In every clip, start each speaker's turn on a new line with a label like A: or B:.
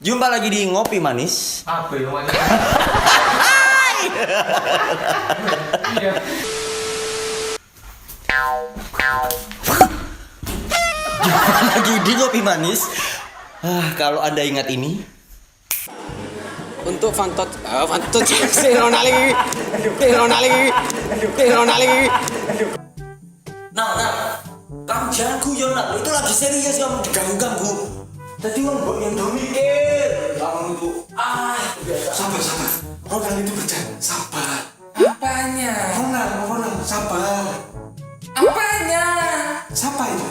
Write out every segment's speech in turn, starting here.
A: Jumpa lagi di Ngopi Manis.
B: Apa yang manis?
A: Jumpa lagi di Ngopi Manis. Kalau Anda ingat ini,
C: untuk Fantot si Ronaldo.
A: nah, kamu jangan guyon lah. Itu lagi serius, kamu diganggu-ganggu. Tadi orang yang udah mikir, kamu itu
D: Sabar. Ronald itu bercanda. Sabar.
B: Apanya?
D: Ronald, sabar.
B: Apanya?
D: Siapa itu?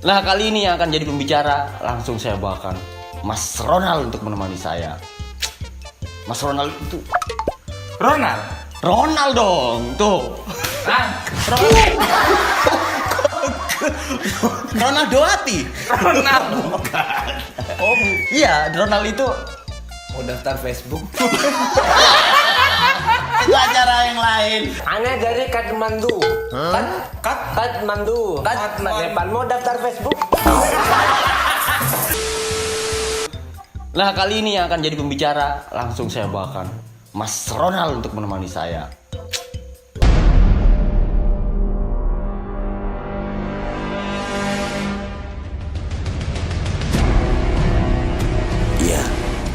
A: Nah, kali ini yang akan jadi pembicara, langsung saya bawakan Mas Ronald untuk menemani saya. Mas Ronald itu
B: Ronald.
A: Ronald dong, tuh. Ronaldo Hati.
B: Ronald bukan.
A: Oh, iya, Ronald itu
B: Mau daftar Facebook?
A: itu acara yang lain.
C: Aneh dari Kathmandu. Kathmandu. Nepal mau daftar Facebook?
A: Nah, kali ini yang akan jadi pembicara, langsung saya bawakan Mas Ronald untuk menemani saya.
E: Iya,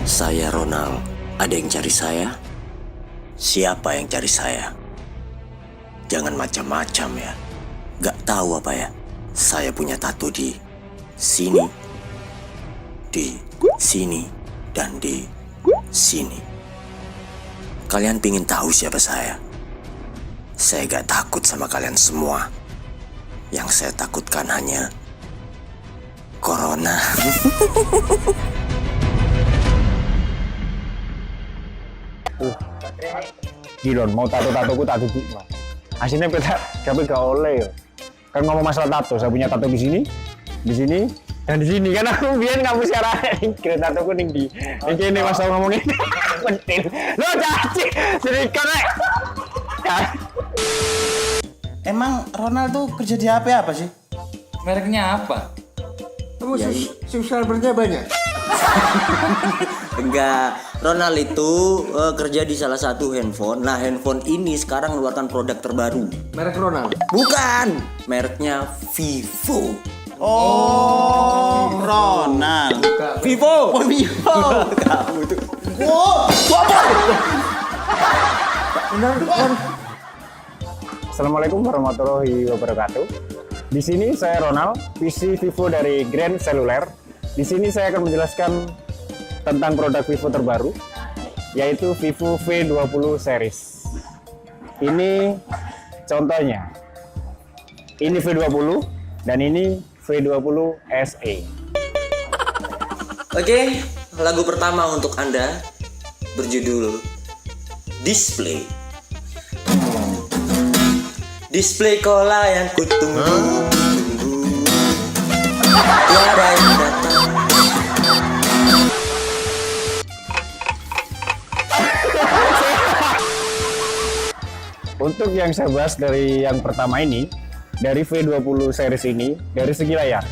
E: saya Ronald. Ada yang cari saya? Siapa yang cari saya? Jangan macam-macam ya. Gak tahu apa ya. Saya punya tato di sini, dan di sini. Kalian pingin tahu siapa saya? Saya gak takut sama kalian semua. Yang saya takutkan hanya Corona.
F: Gilon mau tato-tatoku tak tutup mas. Aslinya beta tapi gak oleh yo. Kan ngomong masalah tato, saya punya tato di sini, dan di sini. Kan aku biar nggak bisa sekarang kira tatoku tinggi. Ini masalah ngomongin penting. Lo caci, serikan
G: Emang Ronald tuh kerja di HP apa sih?
B: Mereknya apa?
G: Kamu subscribernya banyak?
E: Enggak, Ronald itu kerja di salah satu handphone. Nah, handphone ini sekarang mengeluarkan produk terbaru.
G: Merek Ronald?
E: Bukan, mereknya Vivo.
G: Oh, Ronald.
E: Vivo. Oh, Vivo. Kamu itu.
F: Assalamualaikum warahmatullahi wabarakatuh. Di sini saya Ronald, PC Vivo dari Grand Cellular. Di sini saya akan menjelaskan tentang produk Vivo terbaru, yaitu Vivo V20 series. Ini contohnya. Ini V20 dan ini V20 SE.
E: Oke, lagu pertama untuk Anda berjudul Display. Display cola yang kutunggu. Tiada yang datang.
F: Untuk yang saya bahas dari yang pertama ini, dari V20 series ini, dari segi layar.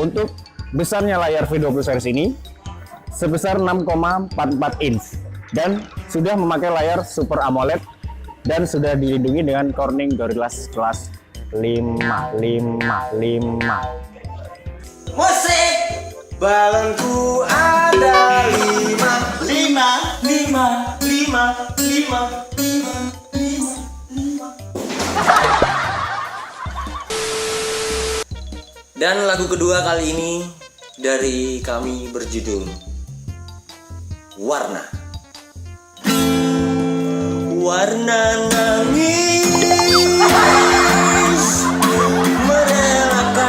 F: Untuk besarnya layar V20 series ini sebesar 6,44 inch dan sudah memakai layar Super AMOLED dan sudah dilindungi dengan Corning Gorilla Glass 555.
E: Musik balonku ada lima. Dan lagu kedua kali ini dari kami berjudul Warna. Warna nangis merelakan.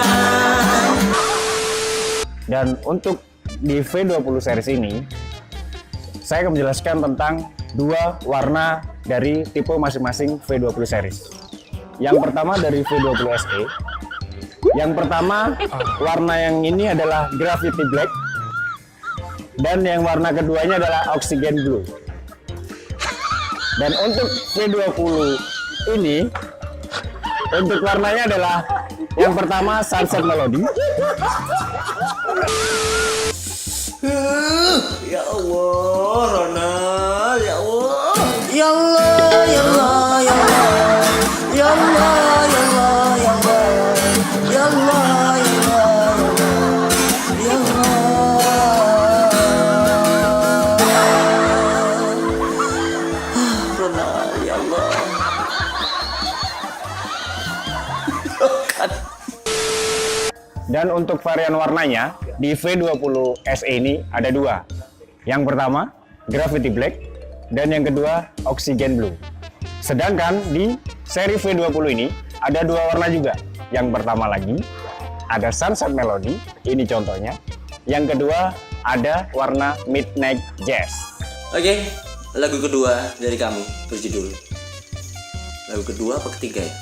F: Dan untuk di V20 series ini, saya akan menjelaskan tentang dua warna dari tipe masing-masing V20 series. Yang pertama dari V20 SE. Yang pertama warna yang ini adalah Gravity Black. Dan yang warna keduanya adalah Oxygen Blue. Dan untuk V20 ini, untuk warnanya adalah yang pertama Sunset Melody.
A: Ya Allah, Ronald, ya Allah. Ya Allah, ya Allah, ya Allah. Ya Allah, ya Allah, ya Allah. Ya Allah, ya Allah, ya Allah. Ronald, ya Allah.
F: Dan untuk varian warnanya, di V20 SE ini ada dua. Yang pertama, Gravity Black, dan yang kedua, Oxygen Blue. Sedangkan di seri V20 ini ada dua warna juga. Yang pertama lagi, ada Sunset Melody, ini contohnya. Yang kedua, ada warna Midnight Jazz.
A: Oke, lagu kedua dari kami berjudul. Lagu kedua apa ketiga ya?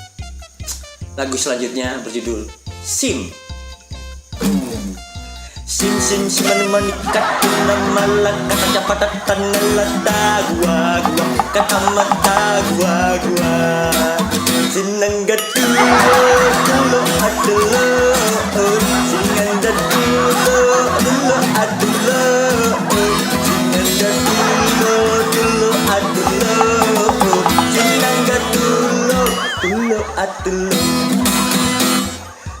A: Lagu selanjutnya berjudul Sim. Sim sim siman manikat tunamala kata capatatan nalada gua kata mata gua sinang gatulo tulo adulo sinang gatulo tulo adulo sinang gatulo tulo adulo sinang gatulo tulo adulo.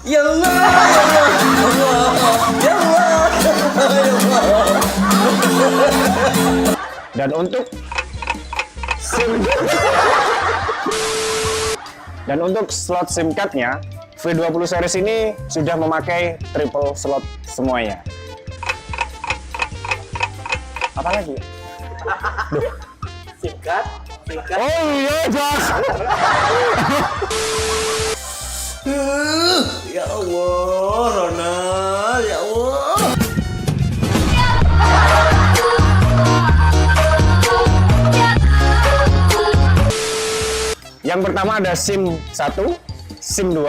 A: Ya Allah, ya Allah, ya Allah, ya Allah.
F: Dan untuk slot SIM card-nya, V20 series ini sudah memakai triple slot semuanya. Apa lagi?
C: Singkat.
F: Oh iya, Jos.
A: Ya Allah, Ronald, ya Allah.
F: Yang pertama ada SIM 1, SIM 2,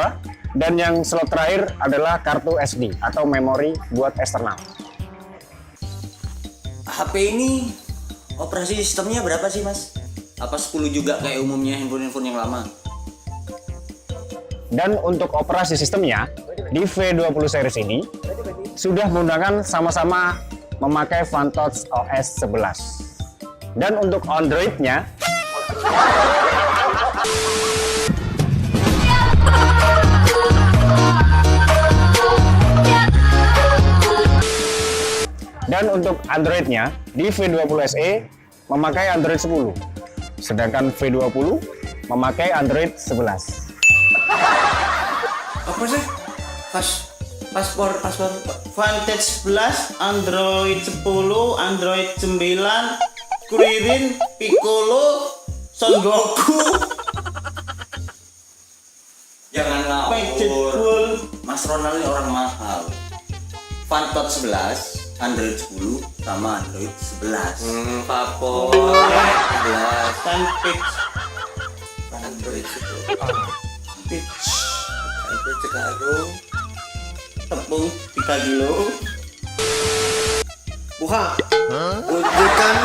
F: dan yang slot terakhir adalah kartu SD atau memori buat eksternal.
A: HP ini operasi sistemnya berapa sih, Mas? Apa 10 juga kayak umumnya handphone-handphone yang lama?
F: Dan untuk operasi sistemnya, di V20 series ini sudah menggunakan sama-sama memakai Vantage OS 11. Dan untuk Android-nya, di V20 SE memakai Android 10. Sedangkan V20 memakai Android 11.
G: Apa sih? Paspor Vantage 11, Android 10, Android 9, Kuririn, Piccolo, Son Goku,
A: Jangan
G: Magic
A: ngawur.
G: Ball.
A: Mas Ronald ini orang mahal. Vantage 11, Android 10, sama Android 11. Papo 11,
G: Vantage,
A: Android 10.
G: Pitch,
A: Android sekarang.
G: tepung 3 kilo.
C: Bukan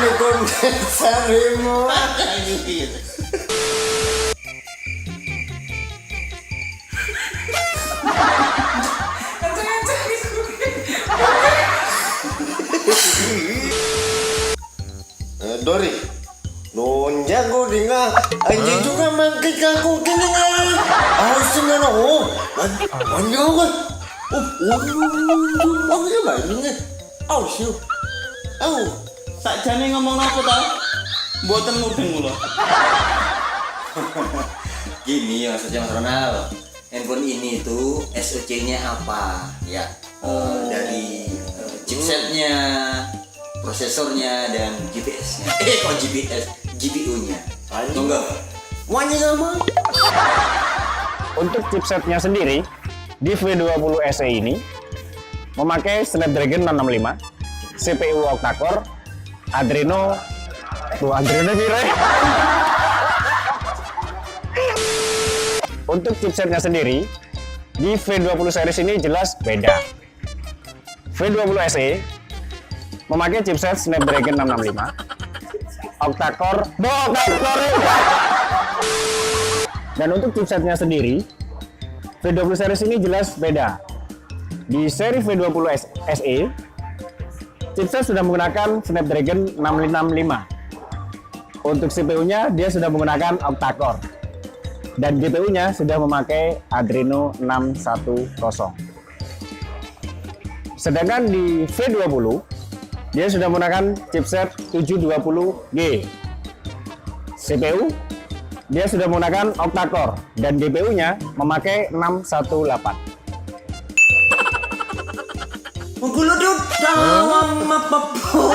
C: nih kondensarimu. Dori, nonja gue dengar anjing juga mangkik aku kini ngai. Asin kan oh, anjing kan. Makanya banyak. Asin.
G: Sakjane ngomong apa ta? Mboten mudeng kula.
A: Gini ya maksudnya Mas Ronald. Handphone ini itu SoC-nya apa? Ya, dari chipsetnya, prosesornya, dan GPS-nya. Kok GPS? GPU-nya. Enggak.
C: Semuanya sama.
F: untuk chipsetnya sendiri, di V20 SE ini memakai Snapdragon 665, CPU octa-core, Adreno Tuh antriannya pire. Untuk chipsetnya sendiri, di V20 series ini jelas beda. V20 SE memakai chipset Snapdragon 665, octa-core, dan untuk chipsetnya sendiri, V20 series ini jelas beda. Di seri V20 SE, chipset sudah menggunakan Snapdragon 665. Untuk CPU-nya, dia sudah menggunakan octa-core. Dan GPU-nya sudah memakai Adreno 610. Sedangkan di V20, dia sudah menggunakan chipset 720G. CPU, dia sudah menggunakan octa-core. Dan GPU-nya memakai 618.
A: Mengguludut dalam mapapu.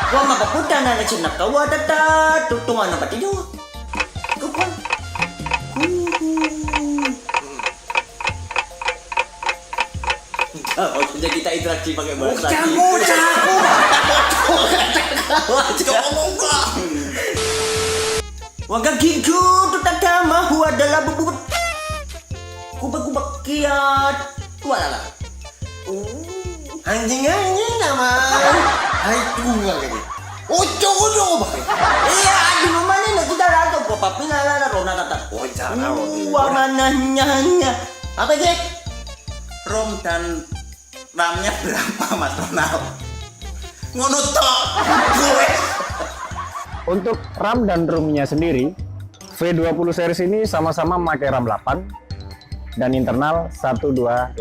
A: Wah mapapu dan anak cinak kau ada tutungan apa tidur. Kukuan. Oh, sudah kita interaksi pakai bahasa. Wagak gigu tutaka mahu adalah bubut. Kubak-kubak kiat. Tualala.
C: Anjing nama. Hai tunggal lagi. Oh, coba.
A: Iya, di mana nih kita rasa kok papi nala rona tatap.
C: Oh, jangan.
A: Wah manahnya. Apa Jack?
G: ROM dan RAM-nya berapa Mas Ronald? Ngono tok.
F: Untuk RAM dan ROM-nya sendiri, V20 series ini sama-sama memakai RAM 8 dan internal 128.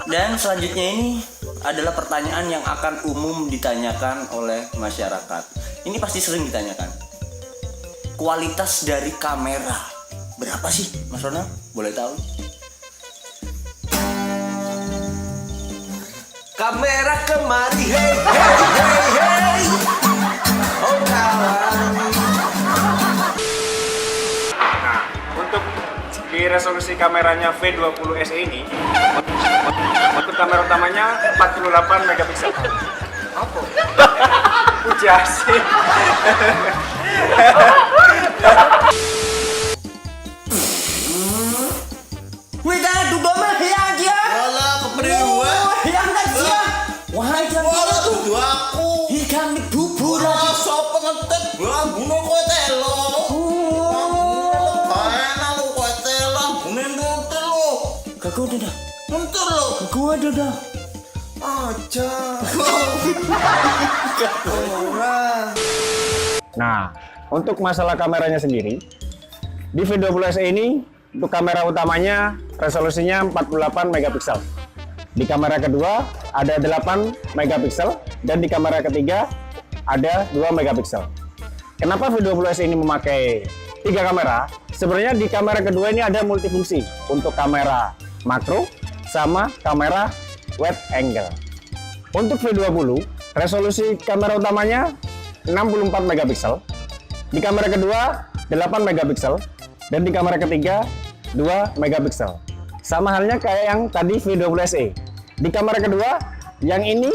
A: Dan selanjutnya ini adalah pertanyaan yang akan umum ditanyakan oleh masyarakat. Ini pasti sering ditanyakan. Kualitas dari kamera berapa sih, Mas Ronald? Boleh tahu?
C: Kamera kemari, hey. Oh kawan.
F: Nah, untuk di resolusi kameranya V20 SE ini, untuk kamera utamanya 48 megapiksel. Apa? Puji asik.
A: Wih, dah duduk mah ya dia.
C: Wala kepriwe.
A: Yang tak dia. Wah,
C: Wala tuh aku.
A: ikan di bubur
C: Wala
A: lagi.
C: sop pengentet bunuh kowe telo. Enak lu kowe telo, bunuh nonton lu.
A: Kagak udah dah.
C: Nonton lu.
A: Gua ada dah.
C: Aja.
F: Nah, untuk masalah kameranya sendiri, di V20 SE ini untuk kamera utamanya resolusinya 48 megapiksel. Di kamera kedua ada 8 megapiksel dan di kamera ketiga ada 2 megapiksel. Kenapa V20 SE ini memakai 3 kamera? Sebenarnya di kamera kedua ini ada multifungsi untuk kamera makro sama kamera wide angle. Untuk V20, resolusi kamera utamanya 64 megapiksel. Di kamera kedua 8 megapiksel dan di kamera ketiga 2 megapiksel. Sama halnya kayak yang tadi V20 SE. Di kamera kedua yang ini.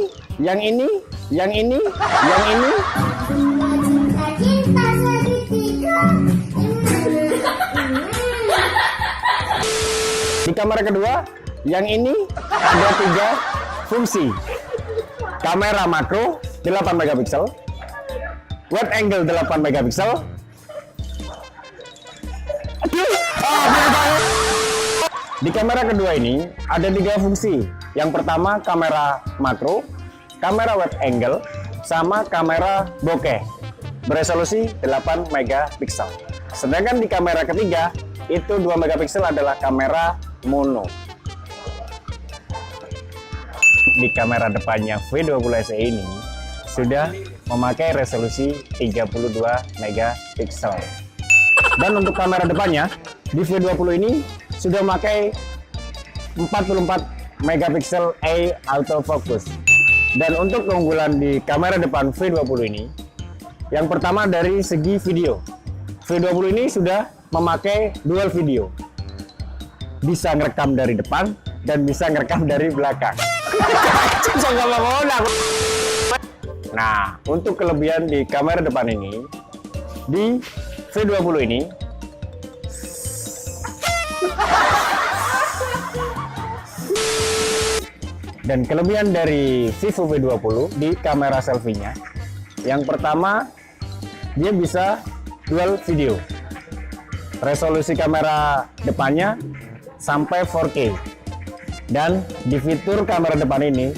F: Di kamera kedua yang ini ada 3 fungsi. Kamera makro 8 megapiksel, wide angle 8 megapiksel. Di kamera kedua ini ada 3 fungsi. Yang pertama kamera makro, kamera wide angle, sama kamera bokeh beresolusi 8 megapiksel. Sedangkan di kamera ketiga itu 2 megapiksel adalah kamera mono. Di kamera depannya V20 SE ini sudah memakai resolusi 32 megapiksel. Dan untuk kamera depannya di V20 ini sudah memakai 44 megapiksel A autofocus. Dan untuk keunggulan di kamera depan V20 ini, yang pertama dari segi video. V20 ini sudah memakai dual video. Bisa ngerekam dari depan dan bisa ngerekam dari belakang. Nah, untuk kelebihan di kamera depan ini, di V20 ini, dan kelebihan dari Vivo V20 di kamera selfie-nya, yang pertama, dia bisa dual video. Resolusi kamera depannya sampai 4K. Dan di fitur kamera depan ini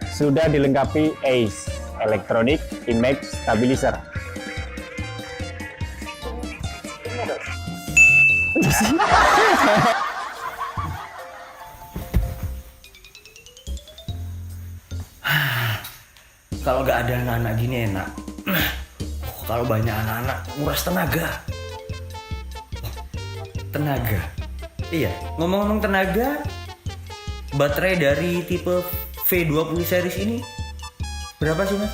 F: sudah dilengkapi AIS, Electronic Image Stabilizer.
E: Kalau nggak ada anak-anak gini enak. Kalau banyak anak-anak nguras tenaga. Tenaga. Iya, ngomong-ngomong tenaga, baterai dari tipe V20 series ini berapa sih, Mas?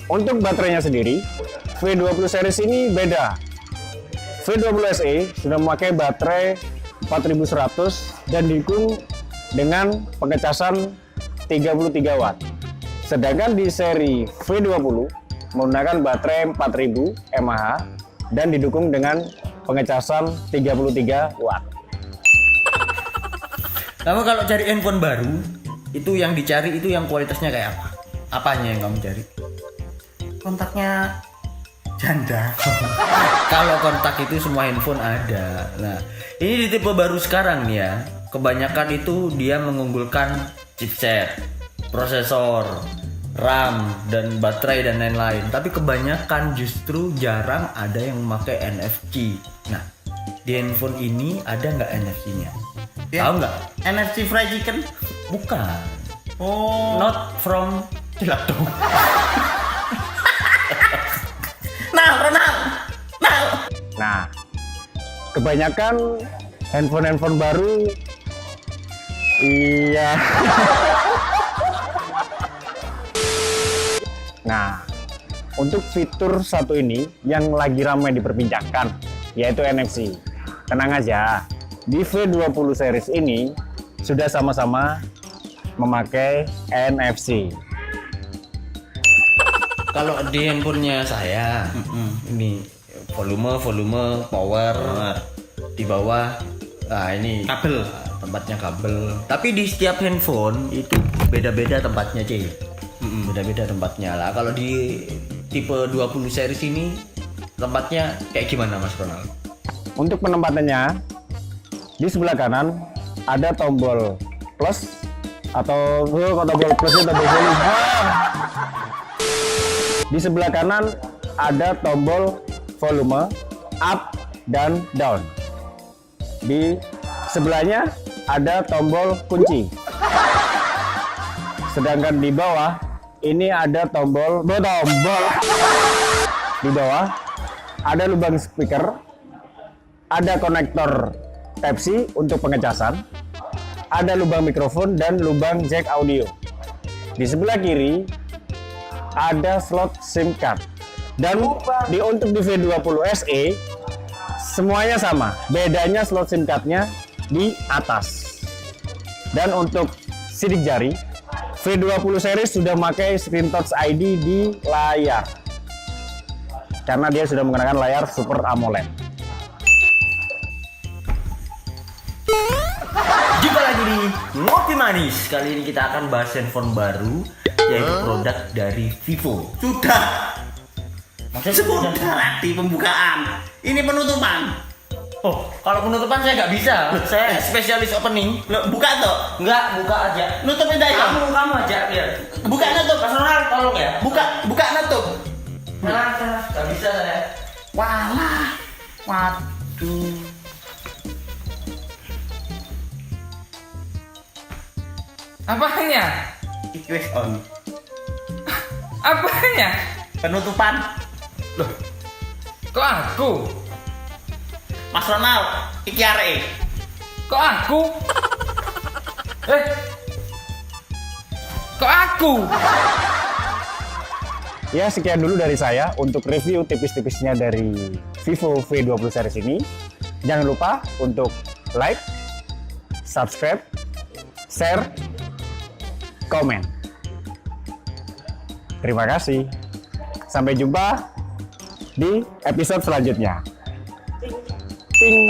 F: Untuk baterainya sendiri, V20 series ini beda. V20 SE sudah memakai baterai 4100 dan didukung dengan pengecasan 33 watt. Sedangkan di seri V20 menggunakan baterai 4000 mAh dan didukung dengan pengecasan 33 watt.
E: Kamu kalau cari handphone baru, itu yang dicari itu yang kualitasnya kayak apa? Apanya yang kamu cari? Kontaknya janda. Kalau kontak itu semua handphone ada. Nah, ini di tipe baru sekarang nih ya. Kebanyakan itu dia mengunggulkan chipset, prosesor, RAM, dan baterai dan lain-lain. Tapi kebanyakan justru jarang ada yang memakai NFC. Nah, di handphone ini ada nggak NFC-nya?
G: Ya.
E: Tahu nggak?
G: NFC fried chicken.
E: Bukan.
G: Oh.
E: Not from laptop.
F: Nah, kebanyakan handphone baru, iya. Nah, untuk fitur satu ini yang lagi ramai diperbincangkan, yaitu NFC. Tenang aja, di V20 series ini sudah sama-sama memakai NFC.
E: Kalau di handphonenya saya, ini volume, power, di bawah, nah ini
G: Kabel.
E: tempatnya kabel. Tapi di setiap handphone itu beda-beda tempatnya, Ci. Beda-beda tempatnya lah. Kalau di tipe 20 series ini tempatnya kayak gimana, Mas Ronald?
F: Untuk penempatannya, di sebelah kanan ada tombol plus atau tombol plus itu tombol volume. Di sebelah kanan ada tombol volume up dan down. Di sebelahnya ada tombol kunci. Sedangkan di bawah ini ada tombol. Di bawah ada lubang speaker, ada konektor Type-C untuk pengecasan, ada lubang mikrofon dan lubang jack audio. Di sebelah kiri ada slot SIM card. Dan untuk di V20 SE semuanya sama, bedanya slot SIM cardnya di atas. Dan untuk sidik jari, V20 series sudah memakai Screen Touch ID di layar karena dia sudah menggunakan layar Super AMOLED.
E: Jumpa lagi di Ngopi Manis. Kali ini kita akan bahas handphone baru, yaitu produk dari Vivo.
G: Sudah.
E: Maksudnya
G: Sebentar tadi pembukaan. Ini penutupan.
E: Oh, kalau penutupan saya nggak bisa. Saya spesialis opening.
G: Loh, buka toh.
E: Nggak, buka aja.
G: Nutupin aja.
E: Kamu aja biar.
G: Buka nutup.
E: Mas Ronald, tolong ya.
G: Buka nutup.
E: Nah, nggak bisa saya.
G: Walah. Waduh.
B: Apanya?
G: Iki wis on.
B: Apanya?
G: Penutupan. Loh,
B: Kok aku?
G: Mas Ronald, iki arek.
B: Kok aku? Kok aku?
F: Ya, sekian dulu dari saya untuk review tipis-tipisnya dari Vivo V20 series ini. Jangan lupa untuk like, subscribe, share, komen. Terima kasih. Sampai jumpa di episode selanjutnya. Ting.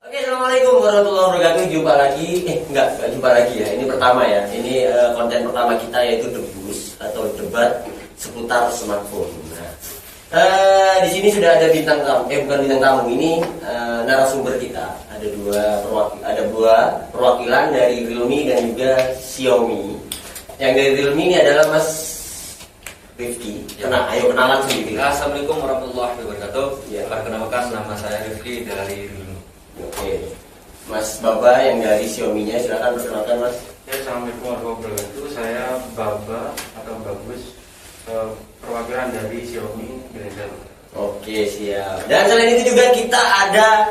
A: Oke, assalamualaikum warahmatullahi wabarakatuh. Jumpa lagi, enggak jumpa lagi ya. Ini pertama ya. Ini konten pertama kita yaitu debus atau debat seputar smartphone. Nah, di sini sudah ada bintang tamu, bukan bintang tamu. Ini narasumber kita. Ada dua perwakilan dari Realme dan juga Xiaomi. Yang dari Realme ini adalah Mas Rifki. Ayo kenalan sendiri.
H: Assalamualaikum warahmatullahi wabarakatuh.
A: Ya.
H: Perkenalkan, nama saya Rifki dari Realme.
A: Oke, Mas Baba yang dari Xiaomi-nya, silakan perkenalkan Mas.
H: Ya, Assalamualaikum warahmatullahi wabarakatuh. Saya Baba atau Bagus, perwakilan dari Xiaomi Grand.
A: Oke, siap. Dan selain itu juga kita ada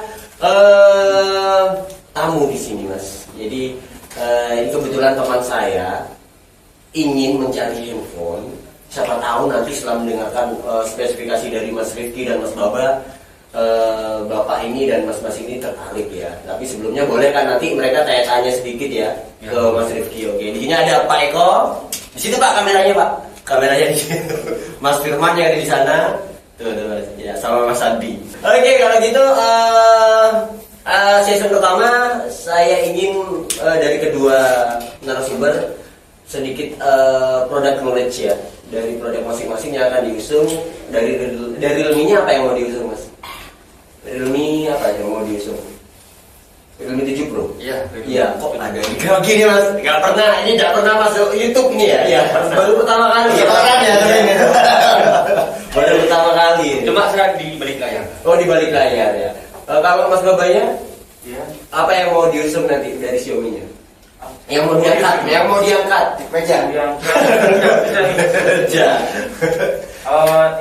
A: tamu di sini Mas. Jadi ini kebetulan teman saya ingin mencari handphone. Siapa tahu nanti setelah mendengarkan spesifikasi dari Mas Rifki dan Mas Baba, Bapak ini dan Mas ini tertarik ya. Tapi sebelumnya boleh kan nanti mereka tanya-tanya sedikit ya ke Mas Rifki. Oke, di sini ada Pak Eko. Di situ Pak kameranya Pak. Kameranya di situ. Mas Firman yang ada di sana. Tuh, ya sama Mas Adi. Oke, kalau gitu season pertama saya ingin dari kedua narasumber sedikit produk knowledge ya. Dari produk masing-masing yang akan diusung. Dari Realme-nya apa yang mau diusung Mas? Realme apa yang mau diusung? Realme 7 Pro? Iya, kok ada kayak gini Mas? Ini nggak pernah masuk YouTube nih ya? Iya, baru pertama kali ya? Baru pertama kali.
H: Cuma sekarang di balik layar.
A: Oh, di balik layar ya. Kalau Mas Babanya,
H: Ya.
A: apa yang mau diusung nanti dari Xiaomi-nya? Yang mau diangkat, meja.
H: Yang
A: Meja.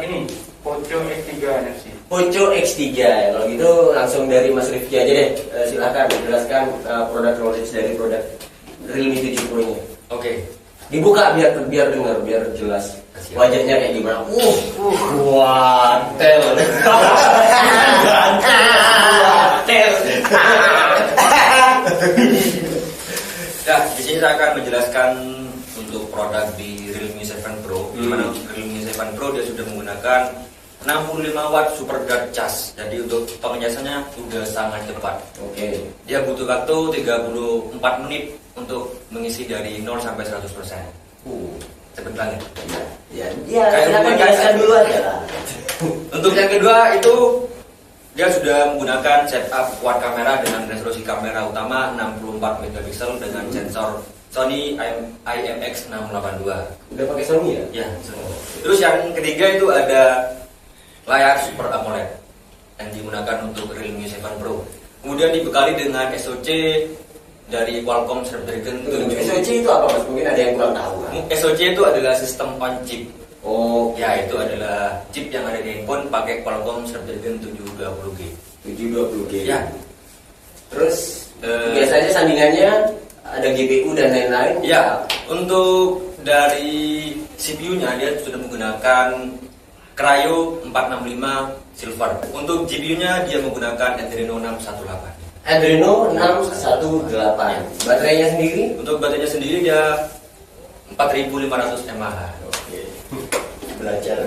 H: ini Poco X3 NFC.
A: Poco X3 ya. Kalau gitu langsung dari Mas Rifki aja deh. Silakan jelaskan produk knowledge dari produk Realme 7 Pro-nya.
H: Oke.
A: Dibuka biar dengar, biar jelas. Wajahnya kayak gimana? Watel.
H: Nah, di sini saya akan menjelaskan untuk produk di Realme 7 Pro. Di mana Realme 7 Pro dia sudah menggunakan 65 watt super guard charge. Jadi untuk pengecasannya sudah sangat cepat.
A: Oke.
H: Dia butuh waktu 34 menit untuk mengisi dari 0 sampai 100%. Cepet banget.
A: Ya, silakan jelaskan dulu aja lah.
H: Untuk yang kedua itu dia sudah menggunakan setup quad kamera dengan resolusi kamera utama 64 megapiksel dengan sensor Sony IMX682.
A: Udah pakai Sony ya?
H: Ya. Terus yang ketiga itu ada layar Super AMOLED yang digunakan untuk Realme 7 Pro. Kemudian dibekali dengan SoC dari Qualcomm Snapdragon 7.
A: SoC itu apa Mas? Mungkin ada yang kurang tahu kan?
H: SoC itu adalah sistem on chip.
A: Oh,
H: Ya, itu adalah chip yang ada di handphone pakai Qualcomm Snapdragon 720G.
A: 720G.
H: Ya.
A: Terus biasanya sandingannya ada GPU dan lain-lain.
H: Ya, untuk dari CPU-nya dia sudah menggunakan Cryo 465 Silver. Untuk GPU-nya dia menggunakan Adreno 618.
A: Adreno 618. Baterainya sendiri?
H: Untuk baterainya sendiri dia 4500 mAh.
A: Oke. Belajar.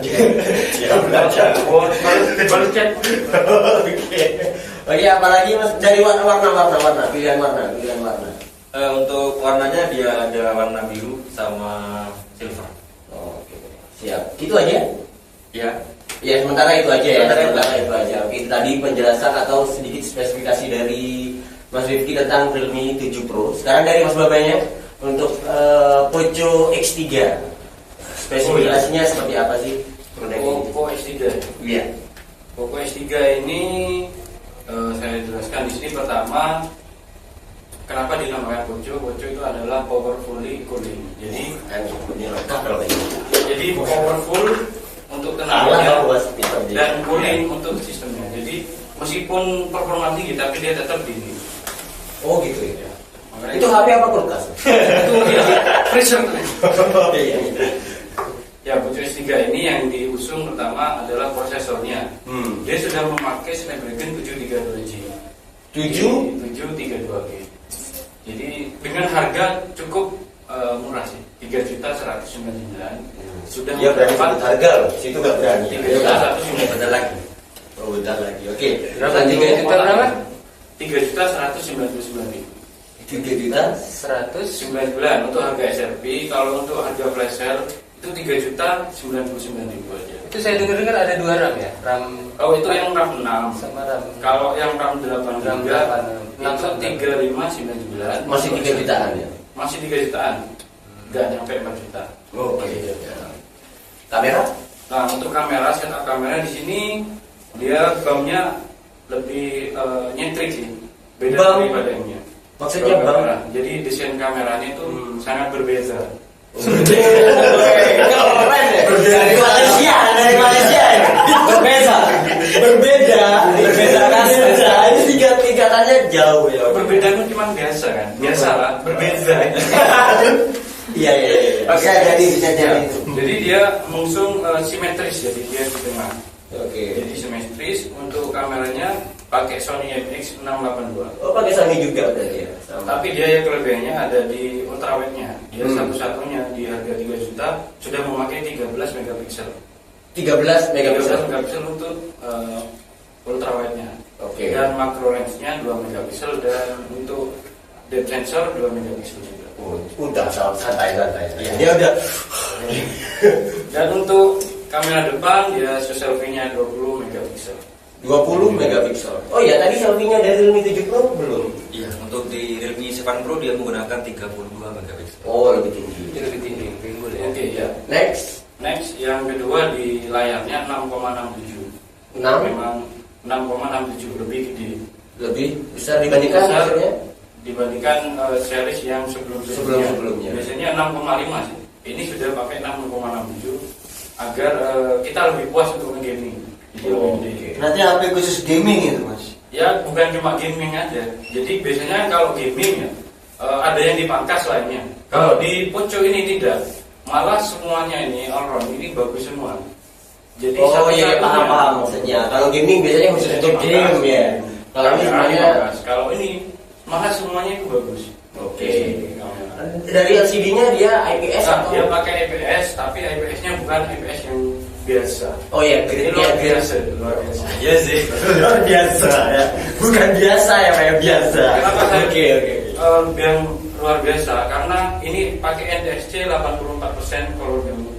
H: Ya, belajar. Baru cek.
A: Oke, apalagi Mas dari warna pilihan warna.
H: Untuk warnanya dia ada warna biru sama silver.
A: Oke. Siap. Itu aja?
H: Ya.
A: Ya, sementara itu aja ya.
H: Sementara
A: Itu aja. Oke, itu tadi penjelasan atau sedikit spesifikasi dari Mas Rifki tentang Realme 7 Pro. Sekarang dari Mas Babanya untuk Poco X3. Spesifikasinya seperti apa sih?
I: Poco X3.
A: Iya.
I: Poco X3 ini saya jelaskan di sini pertama
H: kenapa dinamakan Poco? Poco itu adalah powerfully cooling. Jadi powerful untuk tenaganya dan cooling untuk sistemnya. Jadi meskipun performa tinggi tapi dia tetap dingin.
E: Oh gitu ya.
H: Makanya
E: Itu HP apa kulkas?
H: itu ya, freezer.
E: Iya.
H: Ya, Poco S3 ini yang diusung pertama adalah prosesornya. Dia sudah memakai Snapdragon 732G. 732G. Jadi dengan harga cukup murah sih, 3.199.000. Sudah
E: Dia berani sebut harga loh, situ nggak berani.
H: 3.199.000
E: Bentar lagi. Oh bentar lagi, oke.
B: Berapa? 3 juta berapa?
H: 3.199.000.
E: 3 juta
H: 109 untuk harga SRP. Kalau untuk harga flash sale itu 3.099.000 aja.
B: Itu saya dengar ada 2 RAM ya? RAM
H: Oh itu yang RAM 6.
B: sama RAM.
H: Kalau yang RAM 8
B: RAM
H: juga
B: 8.
H: itu 3599.
E: masih 3 jutaan ya.
H: Masih 3 jutaan. Enggak nyampe 4 juta.
E: Oh, oke. Kamera?
H: Nah, untuk kamera, setup kamera di sini dia BAM-nya lebih nyentrik sih. Beda
E: BAM?
H: daripada yang lainnya.
E: Maksudnya
H: Kalau
E: BAM?
H: kamera. Jadi desain kameranya itu sangat berbeda.
E: Dari Malaysia ya. Berbeda kan? Ini tingkatannya jauh ya.
H: Berbeda itu cuma biasa kan? Biasa lah, berbeda.
E: Iya. Bisa jadi itu.
H: Jadi dia mengusung simetris, jadi dia di tengah.
E: Oke.
H: Jadi simetris untuk kameranya pakai Sony IMX682.
E: Oh pakai Sony juga berarti ya.
H: Tapi dia yang kelebihannya ada di ultrawide-nya. Dia satu-satunya di harga 3 juta sudah memakai 13 megapiksel.
E: 13 megapiksel.
H: 13 megapiksel untuk ultrawide-nya.
E: Oke.
H: Dan macro lens-nya 2 megapiksel dan untuk depth sensor 2 megapiksel juga.
E: Udah santai. Dia udah.
H: Dan untuk kamera depan dia selfie-nya 20 megapiksel.
E: 20 megapiksel. Oh iya, tadi selfie-nya dari Realme 7 Pro belum?
H: Iya, untuk di Realme 7 Pro dia menggunakan 32 megapiksel.
E: Oh, lebih tinggi.
B: Itu lebih tinggi, pinggul ya.
H: Oke, ya.
E: Next,
H: Next, yang kedua di layarnya 6,67.
E: 6
H: Memang 6,67 lebih gede.
E: lebih besar dibandingkan
H: Besar
E: maksudnya?
H: dibandingkan series yang sebelumnya.
E: Sebelum-sebelumnya.
H: Biasanya 6,5 sih. Ini sudah pakai 6,67 agar kita lebih puas untuk nge-gaming. Jadi lebih gede.
C: Nanti HP khusus gaming itu mas.
H: Ya bukan cuma gaming aja. Jadi biasanya kalau gaming ya ada yang dipangkas lainnya. Kalau di Poco ini tidak. Malah semuanya ini all round ini bagus semua. Jadi
E: Oh iya,
H: satu-satunya-
E: paham maksudnya. Kalau gaming biasanya khusus untuk game ya. Kalau ini semuanya
H: Kalau ini malah semuanya itu bagus.
E: Oke.
H: Kamera.
E: Dari LCD-nya dia IPS
H: Nah,
E: atau?
H: dia pakai IPS, tapi IPS-nya bukan IPS yang biasa.
E: Oh iya,
H: Ini
E: grade-nya
H: luar
E: grade.
H: biasa, luar biasa. Iya sih.
E: Luar biasa ya. Bukan biasa ya, kayak biasa.
H: Kenapa saya
E: Oke.
H: yang luar biasa? Karena ini pakai NTSC 84% color gamut.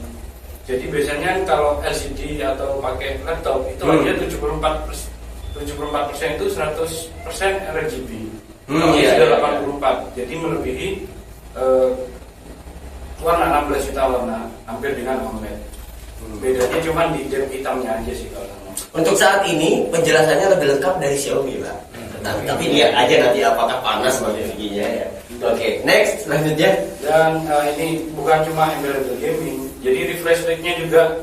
H: Jadi biasanya kalau LCD atau pakai laptop itu hanya 74% itu 100% RGB. Kalau ini
E: iya,
H: sudah
E: iya.
H: 84, jadi melebihi warna 16 juta warna, hampir dengan AMOLED. Bedanya cuma di depth hitamnya aja sih kalau sama.
E: Untuk saat ini penjelasannya lebih lengkap dari Xiaomi Pak. Tapi lihat aja nanti apakah panas giginya ya. Oke, next selanjutnya.
H: Dan ini bukan cuma embedded gaming, jadi refresh rate-nya juga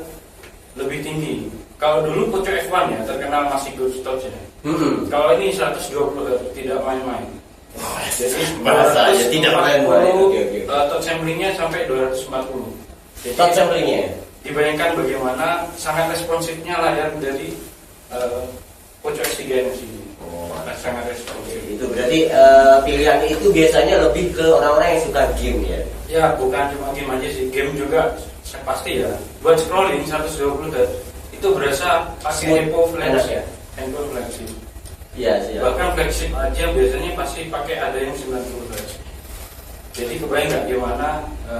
H: lebih tinggi. Kalau dulu Poco F1 ya terkenal masih good touch ya. Kalau ini 120 Hz, tidak main-main. Jadi
E: Bahasa aja, tidak main-main. Oke.
H: touch sampling-nya sampai 240. Jadi,
E: Touch sampling-nya.
H: dibayangkan bagaimana sangat responsifnya layar dari Poco X3 ini sini. Sangat responsif.
E: Itu berarti pilihan itu biasanya lebih ke orang-orang yang suka game ya.
H: Ya bukan cuma game aja sih, game juga pasti ya. Buat scrolling 120 Hz itu berasa pakai
E: Smooth,
H: handphone
E: enak
H: flagship.
E: ya?
H: Handphone flagship.
E: Iya sih.
H: Bahkan flagship aja biasanya pasti pakai ada yang 90 Hz. Jadi kebayang nggak gimana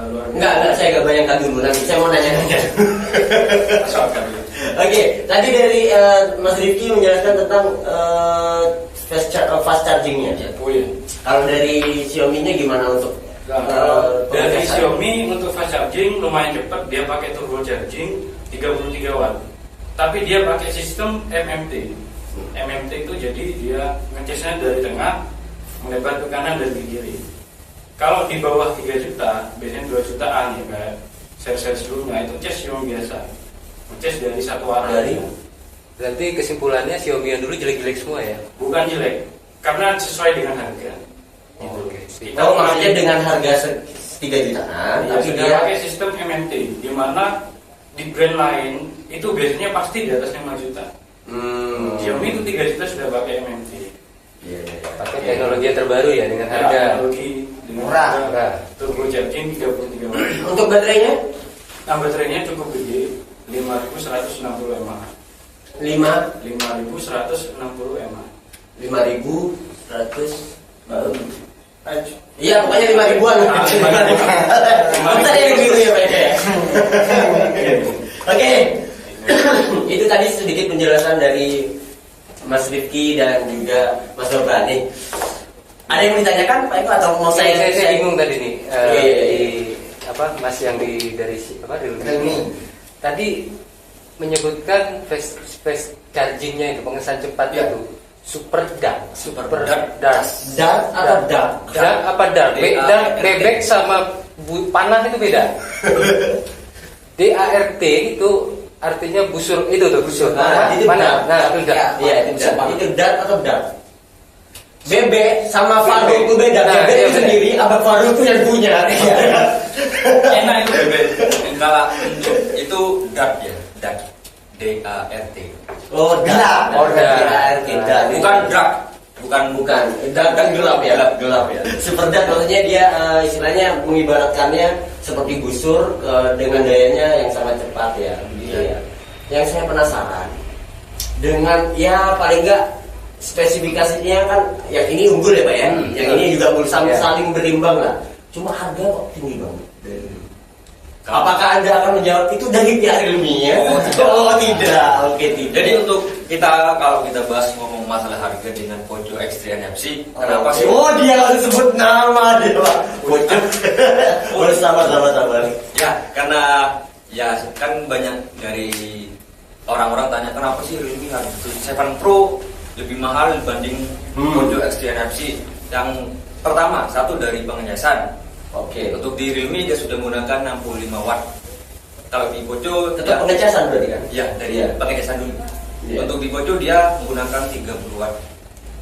H: luar biasa?
E: Enggak, saya nggak bayangkan dulu nanti. Saya mau nanya-nanya.
H: Asalkan ya.
E: Oke, tadi dari Mas Rifki menjelaskan tentang fast charging-nya.
H: Oh iya.
E: Kalau dari Xiaomi-nya gimana untuk
H: Nah, kalau dari
E: pengetesan?
H: Xiaomi untuk fast charging lumayan cepat, dia pakai turbo charging 33 watt. Tapi dia pakai sistem MMT. MMT itu jadi dia ngecasnya dari tengah
I: melebar ke kanan dan ke kiri. Kalau di bawah 3 juta, biasanya 2 jutaan ya kayak seri-seri sebelumnya itu cas yang biasa. Cas dari satu arah.
B: Berarti kesimpulannya Xiaomi yang dulu jelek-jelek semua ya?
I: Bukan jelek, karena sesuai dengan harga.
B: Oke.
I: Kita
A: Oh, maksudnya dengan harga 3 jutaan,
I: ya,
A: tapi
I: sudah
A: dia
I: pakai sistem MMT, di mana di brand lain itu biasanya pasti di atas 5 juta. Xiaomi itu 3 juta sudah pakai MMT.
B: Pakai teknologi yang terbaru ya dengan harga
I: Teknologi dengan
A: murah.
I: harga turbo charging 33 watt.
A: untuk baterainya
I: Nah, baterainya cukup gede, 5160 mAh. 5160 mAh.
A: 5.100 baru. Iya, pokoknya 5.000-an. Bentar ya gitu ya, Pak. Oke. Itu tadi sedikit penjelasan dari Mas Rifki dan juga Mas Robani. Ada yang ditanyakan Pak Eko atau mau
B: saya bingung tadi nih.
A: Iya.
B: Di apa Mas yang dari Realme tadi menyebutkan fast chargingnya itu pengesan cepat
H: Ya.
B: itu super dark.
A: dark atau dark?
B: Dark apa dark? Bebek sama panah itu beda. DART itu artinya busur itu tuh busur.
A: Itu
B: Mana?
A: dark.
B: Nah, itu dark.
A: Iya, itu dark atau dark? Bebek sama Faru itu beda.
B: Nah,
A: Bebek
B: iya,
A: itu
B: beda.
A: sendiri, Abang Faru itu yang punya.
H: Enak itu bebek. Kalau untuk itu dark ya, dark. DART.
A: Oh, dark.
B: Oh, dark.
A: DART, dark.
H: Bukan dark.
A: Bukan. Dark kan gelap ya.
H: Gelap ya.
A: Super dark maksudnya dia istilahnya mengibaratkannya seperti busur dengan dayanya yang sangat cepat ya. Begitu ya. Yang saya penasaran dengan ya paling enggak spesifikasinya kan yang ini unggul ya Pak ya. Yang ini juga unggul saling berimbang lah. Cuma harga kok tinggi banget. Apakah Anda akan menjawab itu dari pihak ilmiah? Oh, tidak. Oke, tidak.
H: Jadi untuk kita kalau kita bahas ngomong masalah harga dengan Poco X3 NFC, kenapa sih?
A: Oh, dia langsung sebut nama dia, Pak. Bocor. Oh, sabar.
H: Ya, karena ya kan banyak dari orang-orang tanya kenapa sih Realme harga 7 Pro lebih mahal dibanding Poco X3 NFC. Yang pertama, satu dari pengecasan.
A: Oke.
H: Untuk di Realme dia sudah menggunakan 65 watt. Kalau di Poco
A: Tetap pengecasan berarti kan?
H: ya dari
A: Iya.
H: pengecasan dulu.
A: Iya.
H: Untuk di Poco dia menggunakan 30 watt.